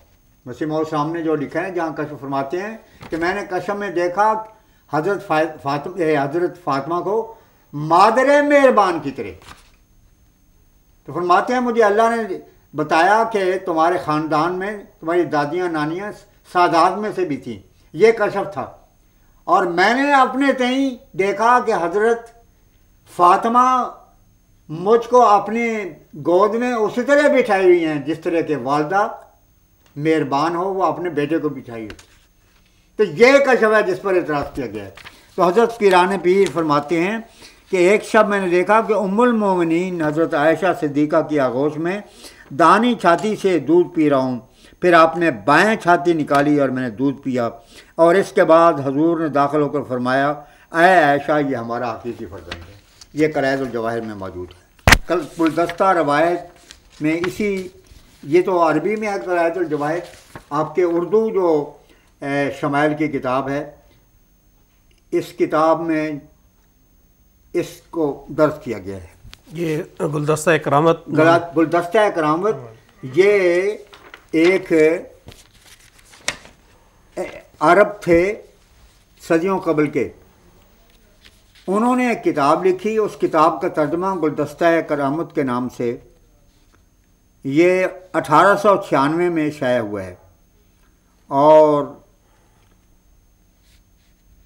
مسیح موعود سامنے جو لکھا ہے جہاں کشف فرماتے ہیں کہ میں نے کشف میں دیکھا حضرت فاطمہ کو مادر مہربان کی طرح، تو فرماتے ہیں مجھے اللہ نے بتایا کہ تمہارے خاندان میں تمہاری دادیاں نانیاں سادات میں سے بھی تھیں، یہ کشف تھا. اور میں نے اپنے تئیں دیکھا کہ حضرت فاطمہ مجھ کو اپنی گود میں اسی طرح بٹھائی ہوئی ہیں جس طرح کہ والدہ مہربان ہو وہ اپنے بیٹے کو بٹھائی ہوئی. تو یہ کشف ہے جس پر اعتراض کیا گیا ہے. تو حضرت پیران پیر فرماتے ہیں کہ ایک شب میں نے دیکھا کہ ام المومنین حضرت عائشہ صدیقہ کی آغوش میں دانی چھاتی سے دودھ پی رہا ہوں. پھر آپ نے بائیں چھاتی نکالی اور میں نے دودھ پیا، اور اس کے بعد حضور نے داخل ہو کر فرمایا اے عائشہ یہ ہمارا حقیقی فرزند ہے. یہ قلائد الجواہر میں موجود ہے. کل گلدستہ روایت میں اسی، یہ تو عربی میں ہے قلائد الجواہر، آپ کے اردو جو شمائل کی کتاب ہے اس کتاب میں اس کو درج کیا گیا ہے. یہ گلدستہ کرامت، گلدستہ کرامت یہ ایک عرب تھے صدیوں قبل کے، انہوں نے ایک کتاب لکھی. اس کتاب کا ترجمہ گلدستہ کرامت کے نام سے یہ 1896 میں شائع ہوا ہے، اور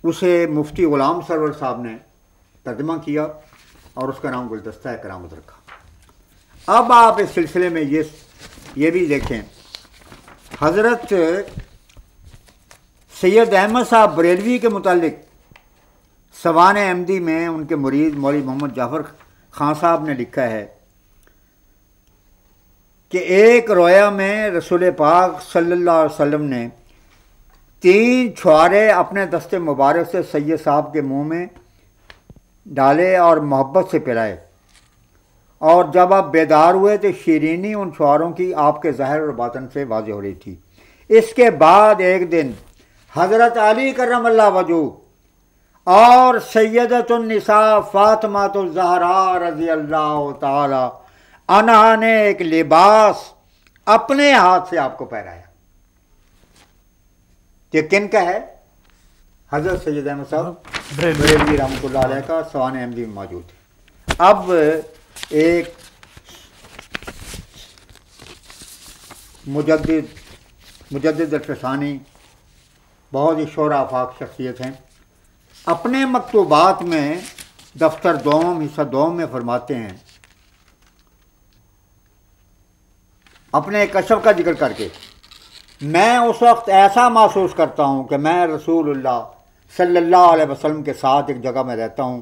اسے مفتی غلام سرور صاحب نے ترجمہ کیا اور اس کا نام گلدستہ کرامت رکھا. اب آپ اس سلسلے میں یہ بھی دیکھیں، حضرت سید احمد صاحب بریلوی کے متعلق سوانح احمدی میں ان کے مرید مولوی محمد جعفر خان صاحب نے لکھا ہے کہ ایک رویا میں رسول پاک صلی اللہ علیہ وسلم نے 3 چھوارے اپنے دست مبارک سے سید صاحب کے منہ میں ڈالے اور محبت سے پلائے، اور جب آپ بیدار ہوئے تو شیرینی ان چھواروں کی آپ کے ظاہر اور باطن سے واضح ہو رہی تھی. اس کے بعد ایک دن حضرت علی کرم اللہ وجہہ اور سیدۃ النساء فاطمہ الزہراء رضی اللہ تعالی عنہا نے ایک لباس اپنے ہاتھ سے آپ کو پہنایا. یہ کن کا ہے؟ حضرت سید احمد صاحب بریلوی رحمۃ اللہ علیہ کا سوانح احمدی میں موجود ہے. اب ایک مجدد الفسانی بہت ہی شعرا افاق شخصیت ہیں، اپنے مکتوبات میں دفتر دوم حصہ دوم میں فرماتے ہیں اپنے کشف کا ذکر کر کے، میں اس وقت ایسا محسوس کرتا ہوں کہ میں رسول اللہ صلی اللہ علیہ وسلم کے ساتھ ایک جگہ میں رہتا ہوں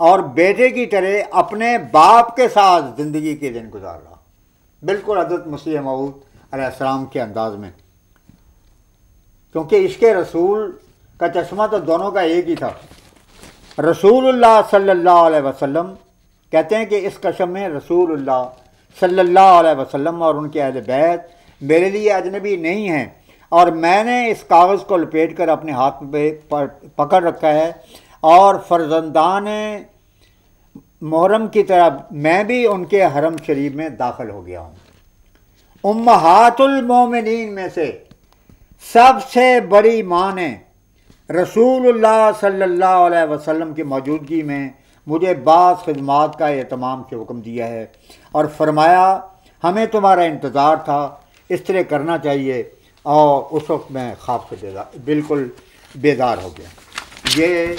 اور بیٹے کی طرح اپنے باپ کے ساتھ زندگی کے دن گزار رہا، بالکل حضرت مسیح موعود علیہ السلام کے انداز میں، کیونکہ عشق رسول کا چشمہ تو دونوں کا ایک ہی تھا. رسول اللہ صلی اللہ علیہ وسلم کہتے ہیں کہ اس کشف میں رسول اللہ صلی اللہ علیہ وسلم اور ان کے اہل بیت میرے لیے اجنبی نہیں ہیں، اور میں نے اس کاغذ کو لپیٹ کر اپنے ہاتھ پہ پکڑ رکھا ہے، اور فرزندان محرم کی طرح میں بھی ان کے حرم شریف میں داخل ہو گیا ہوں. امہات المومنین میں سے سب سے بڑی ماں نے رسول اللہ صلی اللہ علیہ وسلم کی موجودگی میں مجھے بعض خدمات کا اہتمام سے حکم دیا ہے، اور فرمایا ہمیں تمہارا انتظار تھا، اس طرح کرنا چاہیے. اور اس وقت میں خواب سے بالکل بیدار ہو گیا. یہ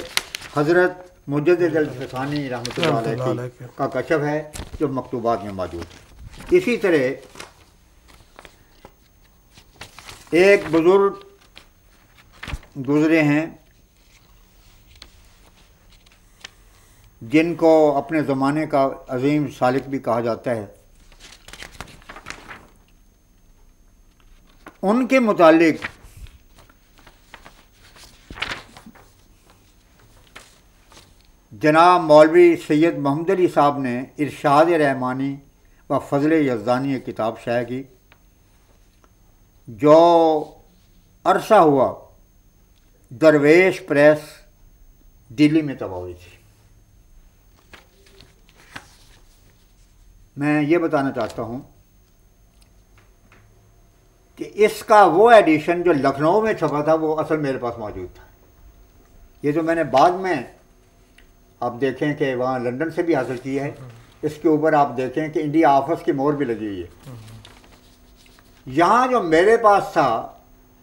حضرت مجدد الفسانی رحمۃ اللہ علیہ کا کشف ہے جو مکتوبات میں موجود ہے. اسی طرح ایک بزرگ گزرے ہیں جن کو اپنے زمانے کا عظیم سالک بھی کہا جاتا ہے. ان کے متعلق جناب مولوی سید محمد علی صاحب نے ارشاد رحمانی و فضل یزدانی ایک کتاب شائع کی جو عرصہ ہوا درویش پریس دلی میں تباہ ہوئی تھی. میں یہ بتانا چاہتا ہوں کہ اس کا وہ ایڈیشن جو لکھنؤ میں چھپا تھا وہ اصل میرے پاس موجود تھا. یہ جو میں نے بعد میں آپ دیکھیں کہ وہاں لندن سے بھی حاصل کی ہے، اس کے اوپر آپ دیکھیں کہ انڈیا آفس کی مہر بھی لگی ہوئی ہے. یہاں جو میرے پاس تھا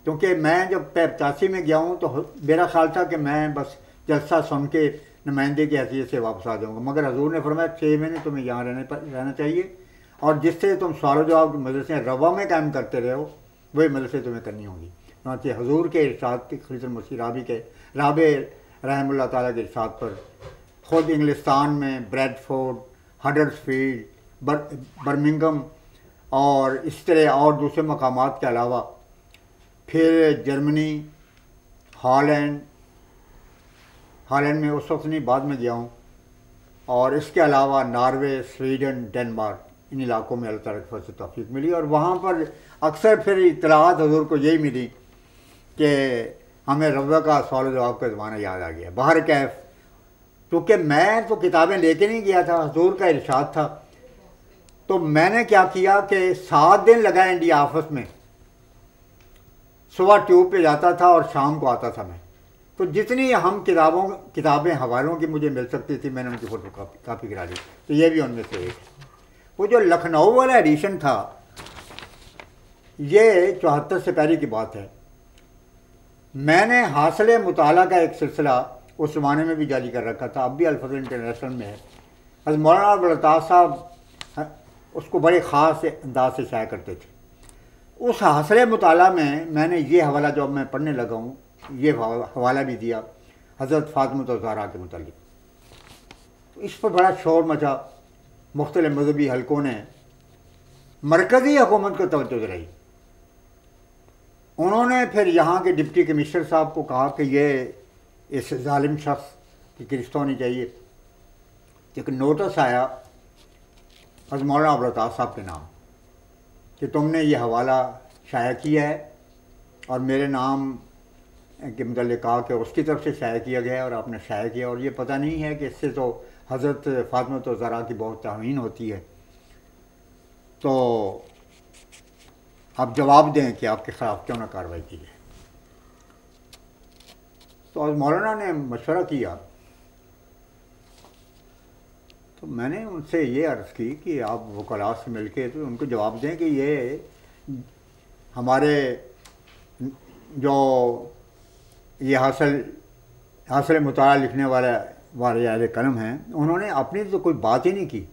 کیونکہ میں جب 85 میں گیا ہوں تو میرا خیال تھا کہ میں بس جلسہ سن کے نمائندے کی حیثیت سے واپس آ جاؤں گا، مگر حضور نے فرمایا 6 مہینے تمہیں یہاں رہنا چاہیے، اور جس سے تم سوال و جواب مدرسے روا میں قائم کرتے رہے ہو وہی مدرسے تمہیں کرنی ہوں گی۔ چنانچہ حضور کے ارشاد کے خلیفۃ المسیح رابع رحمہ اللہ تعالیٰ کے ارشاد پر خود انگلستان میں بریڈ فورڈ، ہڈرسفیلڈ، برمنگم اور اس طرح اور دوسرے مقامات کے علاوہ پھر جرمنی، ہالینڈ میں اس وقت نہیں بعد میں گیا ہوں، اور اس کے علاوہ ناروے، سویڈن، ڈنمارک، ان علاقوں میں اللہ تعالیٰ کی فضل سے توفیق ملی، اور وہاں پر اکثر پھر اطلاعات حضور کو یہی ملی کہ ہمیں رضا کا سوال و جواب کا زمانہ یاد آ گیا۔ بہر کیف، کیونکہ میں تو کتابیں لے کے نہیں گیا تھا، حضور کا ارشاد تھا، تو میں نے کیا کیا کہ 7 دن لگا انڈیا آفس میں، صبح ٹیوب پہ جاتا تھا اور شام کو آتا تھا میں، تو جتنی ہم کتابیں حوالوں کی مجھے مل سکتی تھی میں نے ان کی فوٹو کاپی کرا لی، تو یہ بھی ان میں سے ایک ہے۔ وہ جو لکھنؤ والا ایڈیشن تھا یہ 74 سے پہلے کی بات ہے، میں نے حاصل مطالعہ کا ایک سلسلہ اس زمانے میں بھی جاری کر رکھا تھا، اب بھی الفضل انٹرنیشنل میں ہے۔ حضرت مولانا عبدالطاف صاحب اس کو بڑے خاص انداز سے شائع کرتے تھے۔ اس حاصل مطالعہ میں نے یہ حوالہ جو اب میں پڑھنے لگا ہوں یہ حوالہ بھی دیا حضرت فاطمہ الزہرا کے متعلق۔ تو اس پر بڑا شور مچا، مختلف مذہبی حلقوں نے مرکزی حکومت کو توجہ دلائی۔ انہوں نے پھر یہاں کے ڈپٹی کمشنر صاحب کو کہا کہ یہ اس ظالم شخص کی گرفت ہونی چاہیے۔ ایک نوٹس آیا حضرت مولانا عبدالطاف صاحب کے نام کہ تم نے یہ حوالہ شائع کیا ہے، اور میرے نام کے متعلق کہا کہ اس کی طرف سے شائع کیا گیا ہے اور آپ نے شائع کیا، اور یہ پتہ نہیں ہے کہ اس سے تو حضرت فاطمہ الزہرا کی بہت توہین ہوتی ہے، تو آپ جواب دیں کہ آپ کے خلاف کیوں نہ کارروائی کی جائے۔ تو آج مولانا نے مشورہ کیا، تو میں نے ان سے یہ عرض کی کہ آپ وکلاء سے مل کے تو ان کو جواب دیں کہ یہ ہمارے جو یہ حاصل مطالعہ لکھنے والے اہل قلم ہیں انہوں نے اپنی تو کوئی بات ہی نہیں کی۔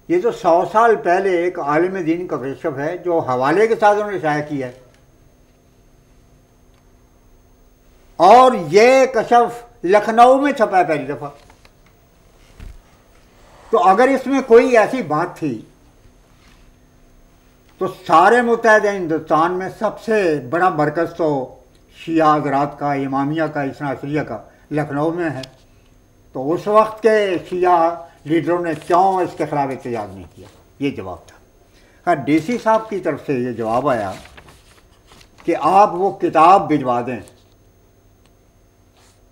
یہ تو 100 سال پہلے ایک عالم دین کا کشف ہے جو حوالے کے ساتھ انہوں نے شائع کیا ہے، اور یہ کشف لکھنؤ میں چھپا ہے پہلی دفعہ۔ تو اگر اس میں کوئی ایسی بات تھی تو سارے متحدہ ہندوستان میں سب سے بڑا مرکز تو شیعہ حضرات کا، امامیہ کا، اثنا عشریہ کا لکھنؤ میں ہے، تو اس وقت کے شیعہ لیڈروں نے کیوں اس کے خلاف احتجاج نہیں کیا؟ یہ جواب تھا۔ ہاں، ڈی سی صاحب کی طرف سے یہ جواب آیا کہ آپ وہ کتاب بھجوا دیں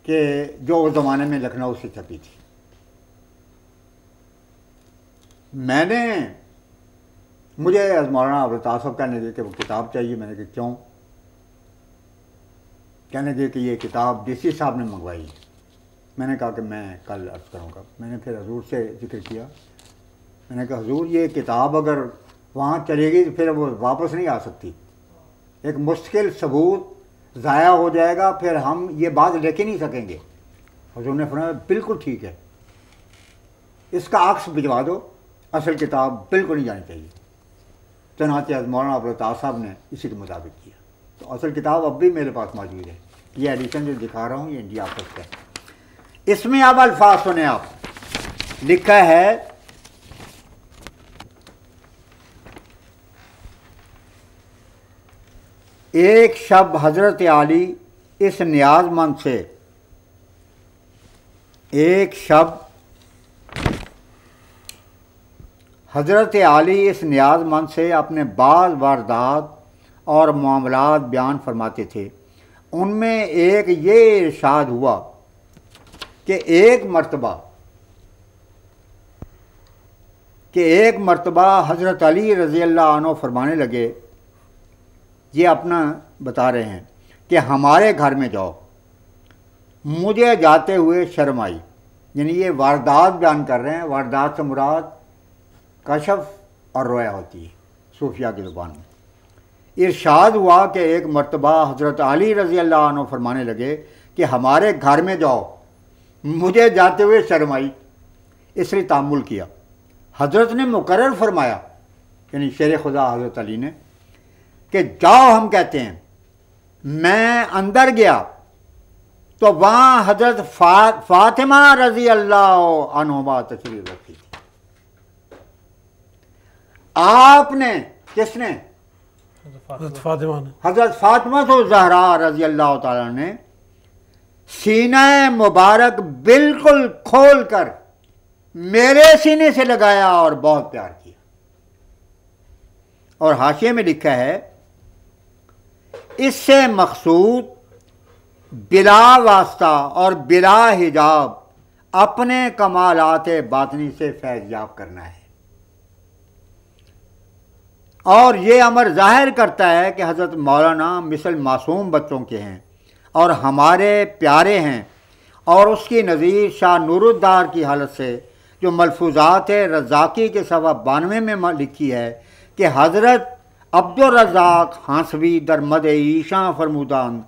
کہ جو اس زمانے میں لکھنؤ سے چھپی تھی۔ مجھے مولانا عبدالطاف صاحب کہنے لگے کہ وہ کتاب چاہیے۔ میں نے کہا کیوں؟ کہنے لگے کہ یہ کتاب ڈی سی صاحب نے منگوائی ہے۔ میں نے کہا کہ میں کل عرض کروں گا۔ میں نے پھر حضور سے ذکر کیا، میں نے کہا حضور یہ کتاب اگر وہاں چلے گی تو پھر وہ واپس نہیں آ سکتی، ایک مستقل ثبوت ضائع ہو جائے گا، پھر ہم یہ بات لے کے نہیں سکیں گے۔ حضور نے فرمایا بالکل ٹھیک ہے، اس کا عکس بھجوا دو، اصل کتاب بالکل نہیں جانی چاہیے۔ چنانچہ مولانا عبدالطاف صاحب نے اسی کے مطابق کیا، تو اصل کتاب اب بھی میرے پاس موجود ہے۔ یہ ایڈیشن جو دکھا رہا ہوں یہ انڈیا آفس کا ہے۔ اس میں اب الفاظ سنیں آپ، لکھا ہے ایک شب حضرت علی اس نیاز مند سے، ایک شب حضرت علی اس نیاز مند سے اپنے بعض واردات اور معاملات بیان فرماتے تھے۔ ان میں ایک یہ ارشاد ہوا کہ ایک مرتبہ حضرت علی رضی اللہ عنہ فرمانے لگے، یہ اپنا بتا رہے ہیں کہ ہمارے گھر میں جاؤ۔ مجھے جاتے ہوئے شرم آئی، یعنی یہ واردات بیان کر رہے ہیں۔ واردات سے مراد کشف اور رویا ہوتی ہے صوفیہ کی زبان میں۔ ارشاد ہوا کہ ایک مرتبہ حضرت علی رضی اللہ عنہ فرمانے لگے کہ ہمارے گھر میں جاؤ. مجھے جاتے ہوئے شرم آئی، اس لیے تحمل کیا. حضرت نے مقرر فرمایا، یعنی شیر خدا حضرت علی نے، کہ جاؤ. ہم کہتے ہیں میں اندر گیا تو وہاں حضرت فاطمہ رضی اللہ عنہما تشریف رکھی تھی. آپ نے، کس نے؟ حضرت فاطمہ نے، حضرت فاطمہ تو زہرا رضی اللہ تعالیٰ نے سینہ مبارک بالکل کھول کر میرے سینے سے لگایا اور بہت پیار کیا. اور حاشیے میں لکھا ہے اس سے مقصود بلا واسطہ اور بلا حجاب اپنے کمالات باطنی سے فیض یاب کرنا ہے. اور یہ امر ظاہر کرتا ہے کہ حضرت مولانا مثل معصوم بچوں کے ہیں اور ہمارے پیارے ہیں. اور اس کی نظیر شاہ نور الدار کی حالت سے جو ملفوظات رزاقی کے صفحہ 92 میں لکھی ہے کہ حضرت عبد الرزاق ہانسوی در مد ایشاں فرمودان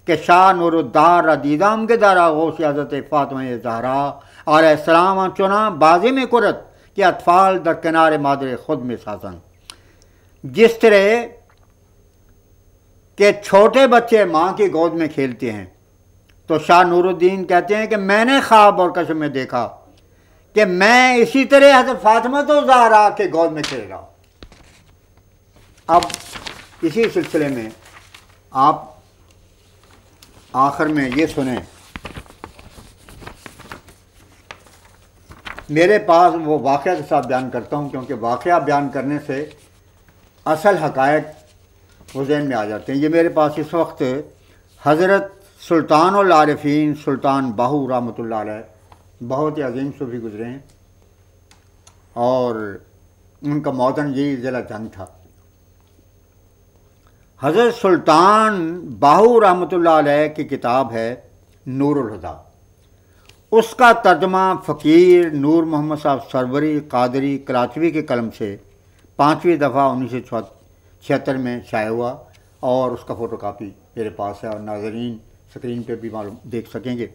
کہ شاہ نور الدار دیدام کے دارا غوث حضرت فاطمہ زہرا علیہ السلام چنا بازی میں کرت کہ اطفال در کنار مادر خود میں سازن. جس طرح کہ چھوٹے بچے ماں کی گود میں کھیلتے ہیں، تو شاہ نور الدین کہتے ہیں کہ میں نے خواب اور کشف میں دیکھا کہ میں اسی طرح حضرت فاطمہ تو زہرا کے گود میں کھیل رہا ہوں. اب اسی سلسلے میں آپ آخر میں یہ سنیں، میرے پاس وہ واقعہ کے ساتھ بیان کرتا ہوں کیونکہ واقعہ بیان کرنے سے اصل حقائق وہ ذہن میں آ جاتے ہیں. یہ میرے پاس اس وقت حضرت سلطان العارفین سلطان باہو رحمۃ اللہ علیہ، بہت ہی عظیم صوفی گزرے ہیں، اور ان کا موطن یہی ضلع جنگ تھا. حضرت سلطان باہو رحمۃ اللہ علیہ کی کتاب ہے نور الہدیٰ. اس کا ترجمہ فقیر نور محمد صاحب سروری قادری کراچوی کے قلم سے 5ویں دفعہ 1976 میں شائع ہوا، اور اس کا فوٹو کاپی میرے پاس ہے اور ناظرین اسکرین پہ بھی معلوم دیکھ سکیں گے.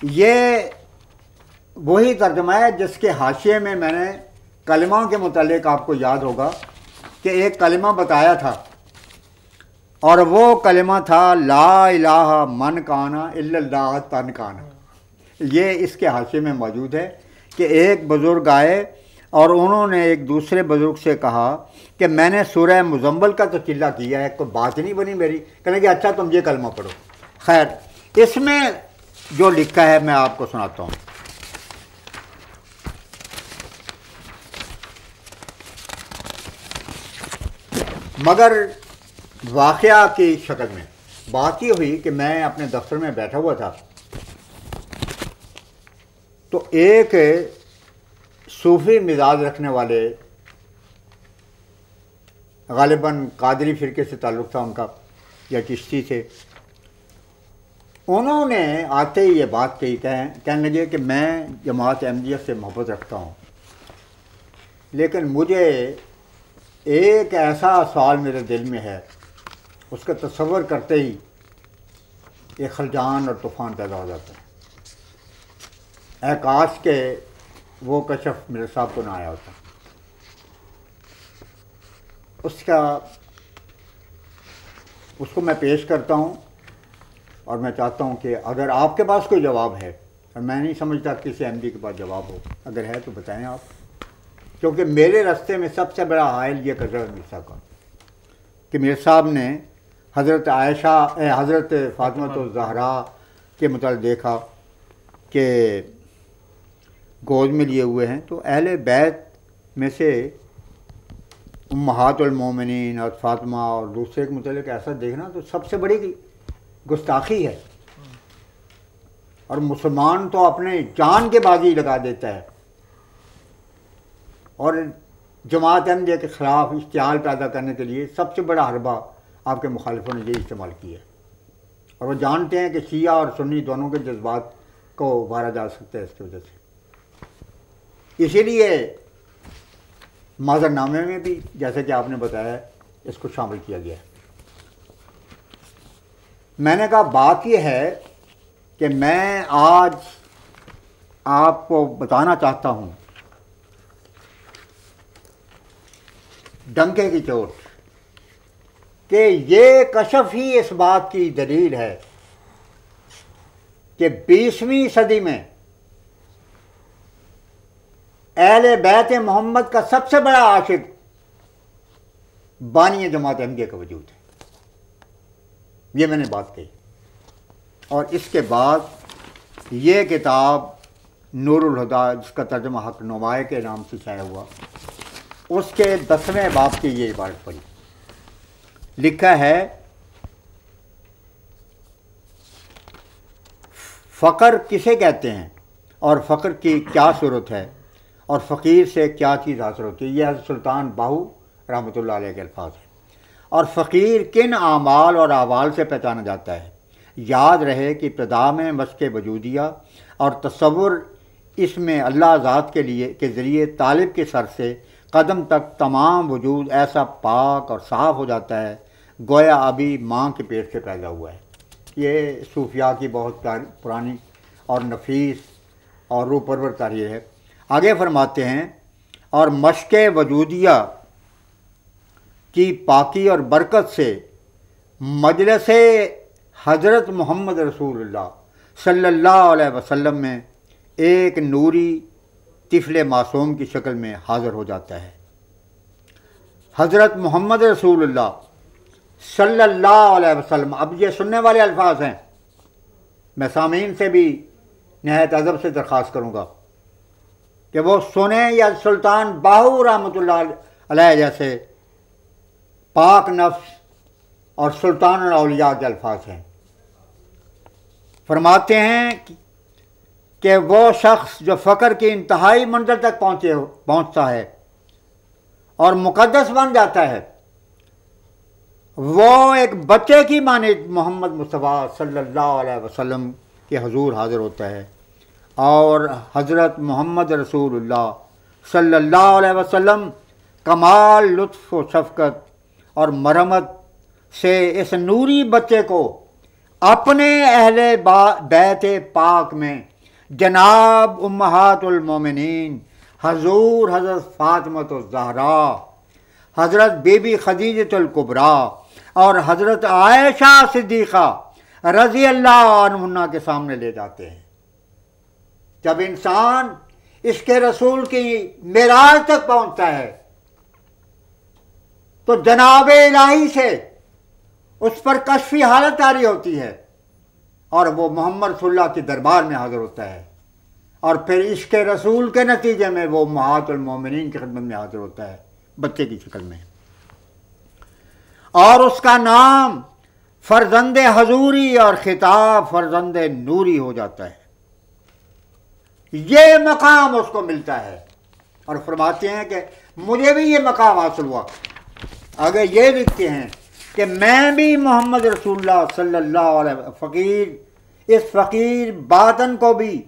یہ وہی ترجمہ ہے جس کے حاشیے میں نے کلمہ کے متعلق آپ کو یاد ہوگا کہ ایک کلمہ بتایا تھا، اور وہ کلمہ تھا لا الہ من کانا الا اللہ تن کانا. یہ اس کے حاشیے میں موجود ہے کہ ایک بزرگ آئے اور انہوں نے ایک دوسرے بزرگ سے کہا کہ میں نے سورہ مزمل کا تو چلہ کیا ہے، کوئی بات نہیں بنی میری. کہنے کہ اچھا تم یہ کلمہ پڑھو. خیر، اس میں جو لکھا ہے میں آپ کو سناتا ہوں. مگر واقعہ کی شکل میں بات یہ ہوئی کہ میں اپنے دفتر میں بیٹھا ہوا تھا، تو ایک صوفی مزاج رکھنے والے، غالباً قادری فرقے سے تعلق تھا ان کا یا چشتی سے، انہوں نے آتے ہی یہ بات کہی، کہنے لگے کہ میں جماعت احمدیہ سے محبت رکھتا ہوں، لیکن مجھے ایک ایسا سوال میرے دل میں ہے، اس کا تصور کرتے ہی ایک خلجان اور طوفان پیدا ہو جاتا ہے. اے کاش کے وہ کشف میرے صاحب کو نہ آیا ہوتا. اس کو میں پیش کرتا ہوں، اور میں چاہتا ہوں کہ اگر آپ کے پاس کوئی جواب ہے، اور میں نہیں سمجھتا کسی احمدی کے پاس جواب ہو، اگر ہے تو بتائیں آپ، کیونکہ میرے راستے میں سب سے بڑا حائل یہ حضرت مرزا کا کہ میرے صاحب نے حضرت حضرت فاطمہ الزہرا کے متعلق دیکھا کہ گود میں لیے ہوئے ہیں، تو اہل بیت میں سے امہات المومنین اور فاطمہ اور دوسرے کے متعلق ایسا دیکھنا تو سب سے بڑی گستاخی ہے. اور مسلمان تو اپنے جان کے بازی لگا دیتا ہے، اور جماعت احمدیہ کے خلاف اشتعال پیدا کرنے کے لیے سب سے بڑا حربہ آپ کے مخالفوں نے یہ استعمال کیا ہے. اور وہ جانتے ہیں کہ شیعہ اور سنی دونوں کے جذبات کو ابھارا جا سکتا ہے اس کی وجہ سے. اسی لیے معذر نامے میں بھی جیسے کہ آپ نے بتایا اس کو شامل کیا گیا ہے۔ میں نے کہا بات یہ ہے کہ میں آج آپ کو بتانا چاہتا ہوں ڈنکے کی چوٹ کہ یہ کشف ہی اس بات کی دلیل ہے کہ 20ویں صدی میں اہل بیت محمد کا سب سے بڑا عاشق بانی جماعت احمدیہ کا وجود ہے۔ یہ میں نے بات کہی، اور اس کے بعد یہ کتاب نور الہدا، جس کا ترجمہ حق نمائے کے نام سے شائع ہوا، اس کے 10ویں باب کی یہ عبارت پڑھی۔ لکھا ہے فقر کسے کہتے ہیں اور فقر کی کیا صورت ہے اور فقیر سے کیا چیز حاصل ہوتی ہے۔ یہ حضرت سلطان باہو رحمۃ اللہ علیہ کے الفاظ ہیں۔ اور فقیر کن اعمال اور احوال سے پہچانا جاتا ہے؟ یاد رہے کہ ابتدا میں مشق وجودیہ اور تصور اس میں اللہ ذات کے ذریعے طالب کے سر سے قدم تک تمام وجود ایسا پاک اور صاف ہو جاتا ہے گویا ابھی ماں کے پیٹ سے پیدا ہوا ہے۔ یہ صوفیاء کی بہت پرانی اور نفیس اور روح پرور تحریر ہے۔ آگے فرماتے ہیں اور مشق وجودیہ کی پاکی اور برکت سے مجلس حضرت محمد رسول اللہ صلی اللہ علیہ وسلم میں ایک نوری طفل معصوم کی شکل میں حاضر ہو جاتا ہے۔ حضرت محمد رسول اللہ صلی اللہ علیہ وسلم، اب یہ سننے والے الفاظ ہیں، میں سامعین سے بھی نہایت ادب سے درخواست کروں گا کہ وہ سنیں، یا سلطان باہو رحمۃ اللہ علیہ جیسے پاک نفس اور سلطان الاولیاء کے الفاظ ہیں۔ فرماتے ہیں کہ وہ شخص جو فقر کی انتہائی منزل تک پہنچتا ہے اور مقدس بن جاتا ہے، وہ ایک بچے کی مانند محمد مصطفیٰ صلی اللہ علیہ وسلم کے حضور حاضر ہوتا ہے، اور حضرت محمد رسول اللہ صلی اللہ علیہ وسلم کمال لطف و شفقت اور مرحمت سے اس نوری بچے کو اپنے اہل بیت پاک میں جناب امہات المومنین حضور حضرت فاطمہ الزہرا، حضرت بی بی خدیجہ الکبریٰ اور حضرت عائشہ صدیقہ رضی اللہ عنہا کے سامنے لے جاتے ہیں۔ جب انسان اس کے رسول کی معراج تک پہنچتا ہے تو جناب الہی سے اس پر کشفی حالت جاری ہوتی ہے، اور وہ محمد رسول اللہ کے دربار میں حاضر ہوتا ہے، اور پھر عشق رسول کے نتیجے میں وہ امہات المومنین کی خدمت میں حاضر ہوتا ہے بچے کی شکل میں، اور اس کا نام فرزند حضوری اور خطاب فرزند نوری ہو جاتا ہے۔ یہ مقام اس کو ملتا ہے، اور فرماتے ہیں کہ مجھے بھی یہ مقام حاصل ہوا۔ آگے یہ لکھتے ہیں کہ میں بھی محمد رسول اللہ صلی اللہ علیہ اس فقیر باطن کو بھی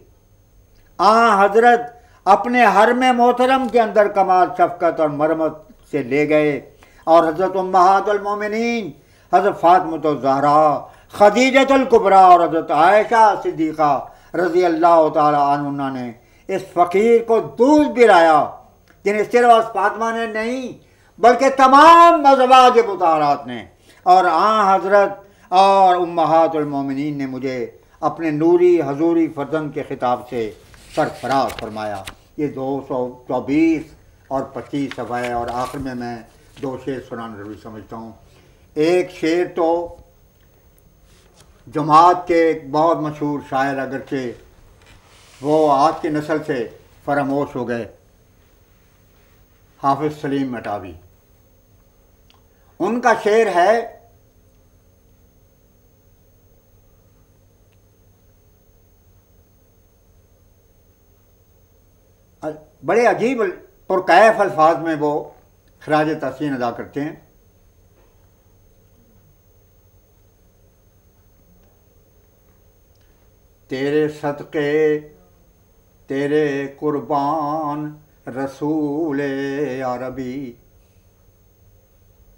حضرت اپنے حرم محترم کے اندر کمال شفقت اور مرحمت سے لے گئے، اور حضرت امہات المومنین حضرت فاطمہ الزہرا، خدیجہ الکبریٰ اور حضرت عائشہ صدیقہ رضی اللہ تعالی عنہ نے اس فقیر کو دودھ پلایا، جنہیں صرف فاطمہ نے نہیں بلکہ تمام ازواج مطہرات نے، اور حضرت اور امہات المومنین نے مجھے اپنے نوری حضوری فرزند کے خطاب سے سرفراز فرمایا۔ یہ 224 اور 25 صفحہ ہے، اور آخر میں 2 شعر سنانا ضروری سمجھتا ہوں۔ ایک شعر تو جماعت کے ایک بہت مشہور شاعر، اگرچہ وہ آج کی نسل سے فراموش ہو گئے، حافظ سلیم مٹاوی، ان کا شعر ہے بڑے عجیب پرکیف الفاظ میں وہ خراج تحسین ادا کرتے ہیں۔ تیرے صدقے تیرے قربان رسول عربی،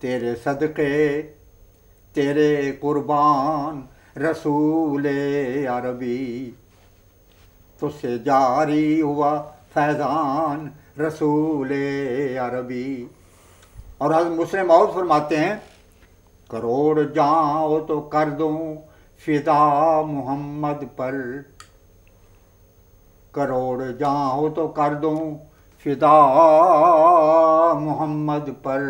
تیرے صدقے تیرے قربان رسول عربی، تجھ سے جاری ہوا فیضان رسول عربی۔ اور حضرت مسلم موعود فرماتے ہیں کروڑ جاؤ تو کر دوں فدا محمد پر، کروڑ جاؤ تو کر دوں فدا محمد پر،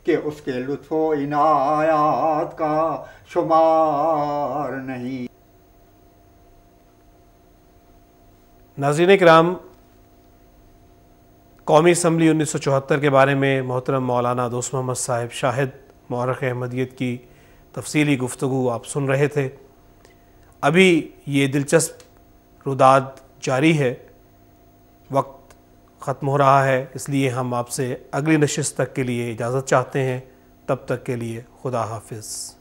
کہ اس کے لطف و عنایات کا شمار نہیں۔ ناظرین کرام، قومی اسمبلی 1974 کے بارے میں محترم مولانا دوست محمد صاحب شاہد مورخ احمدیت کی تفصیلی گفتگو آپ سن رہے تھے۔ ابھی یہ دلچسپ روداد جاری ہے، وقت ختم ہو رہا ہے، اس لیے ہم آپ سے اگلی نشست تک کے لیے اجازت چاہتے ہیں۔ تب تک کے لیے خدا حافظ۔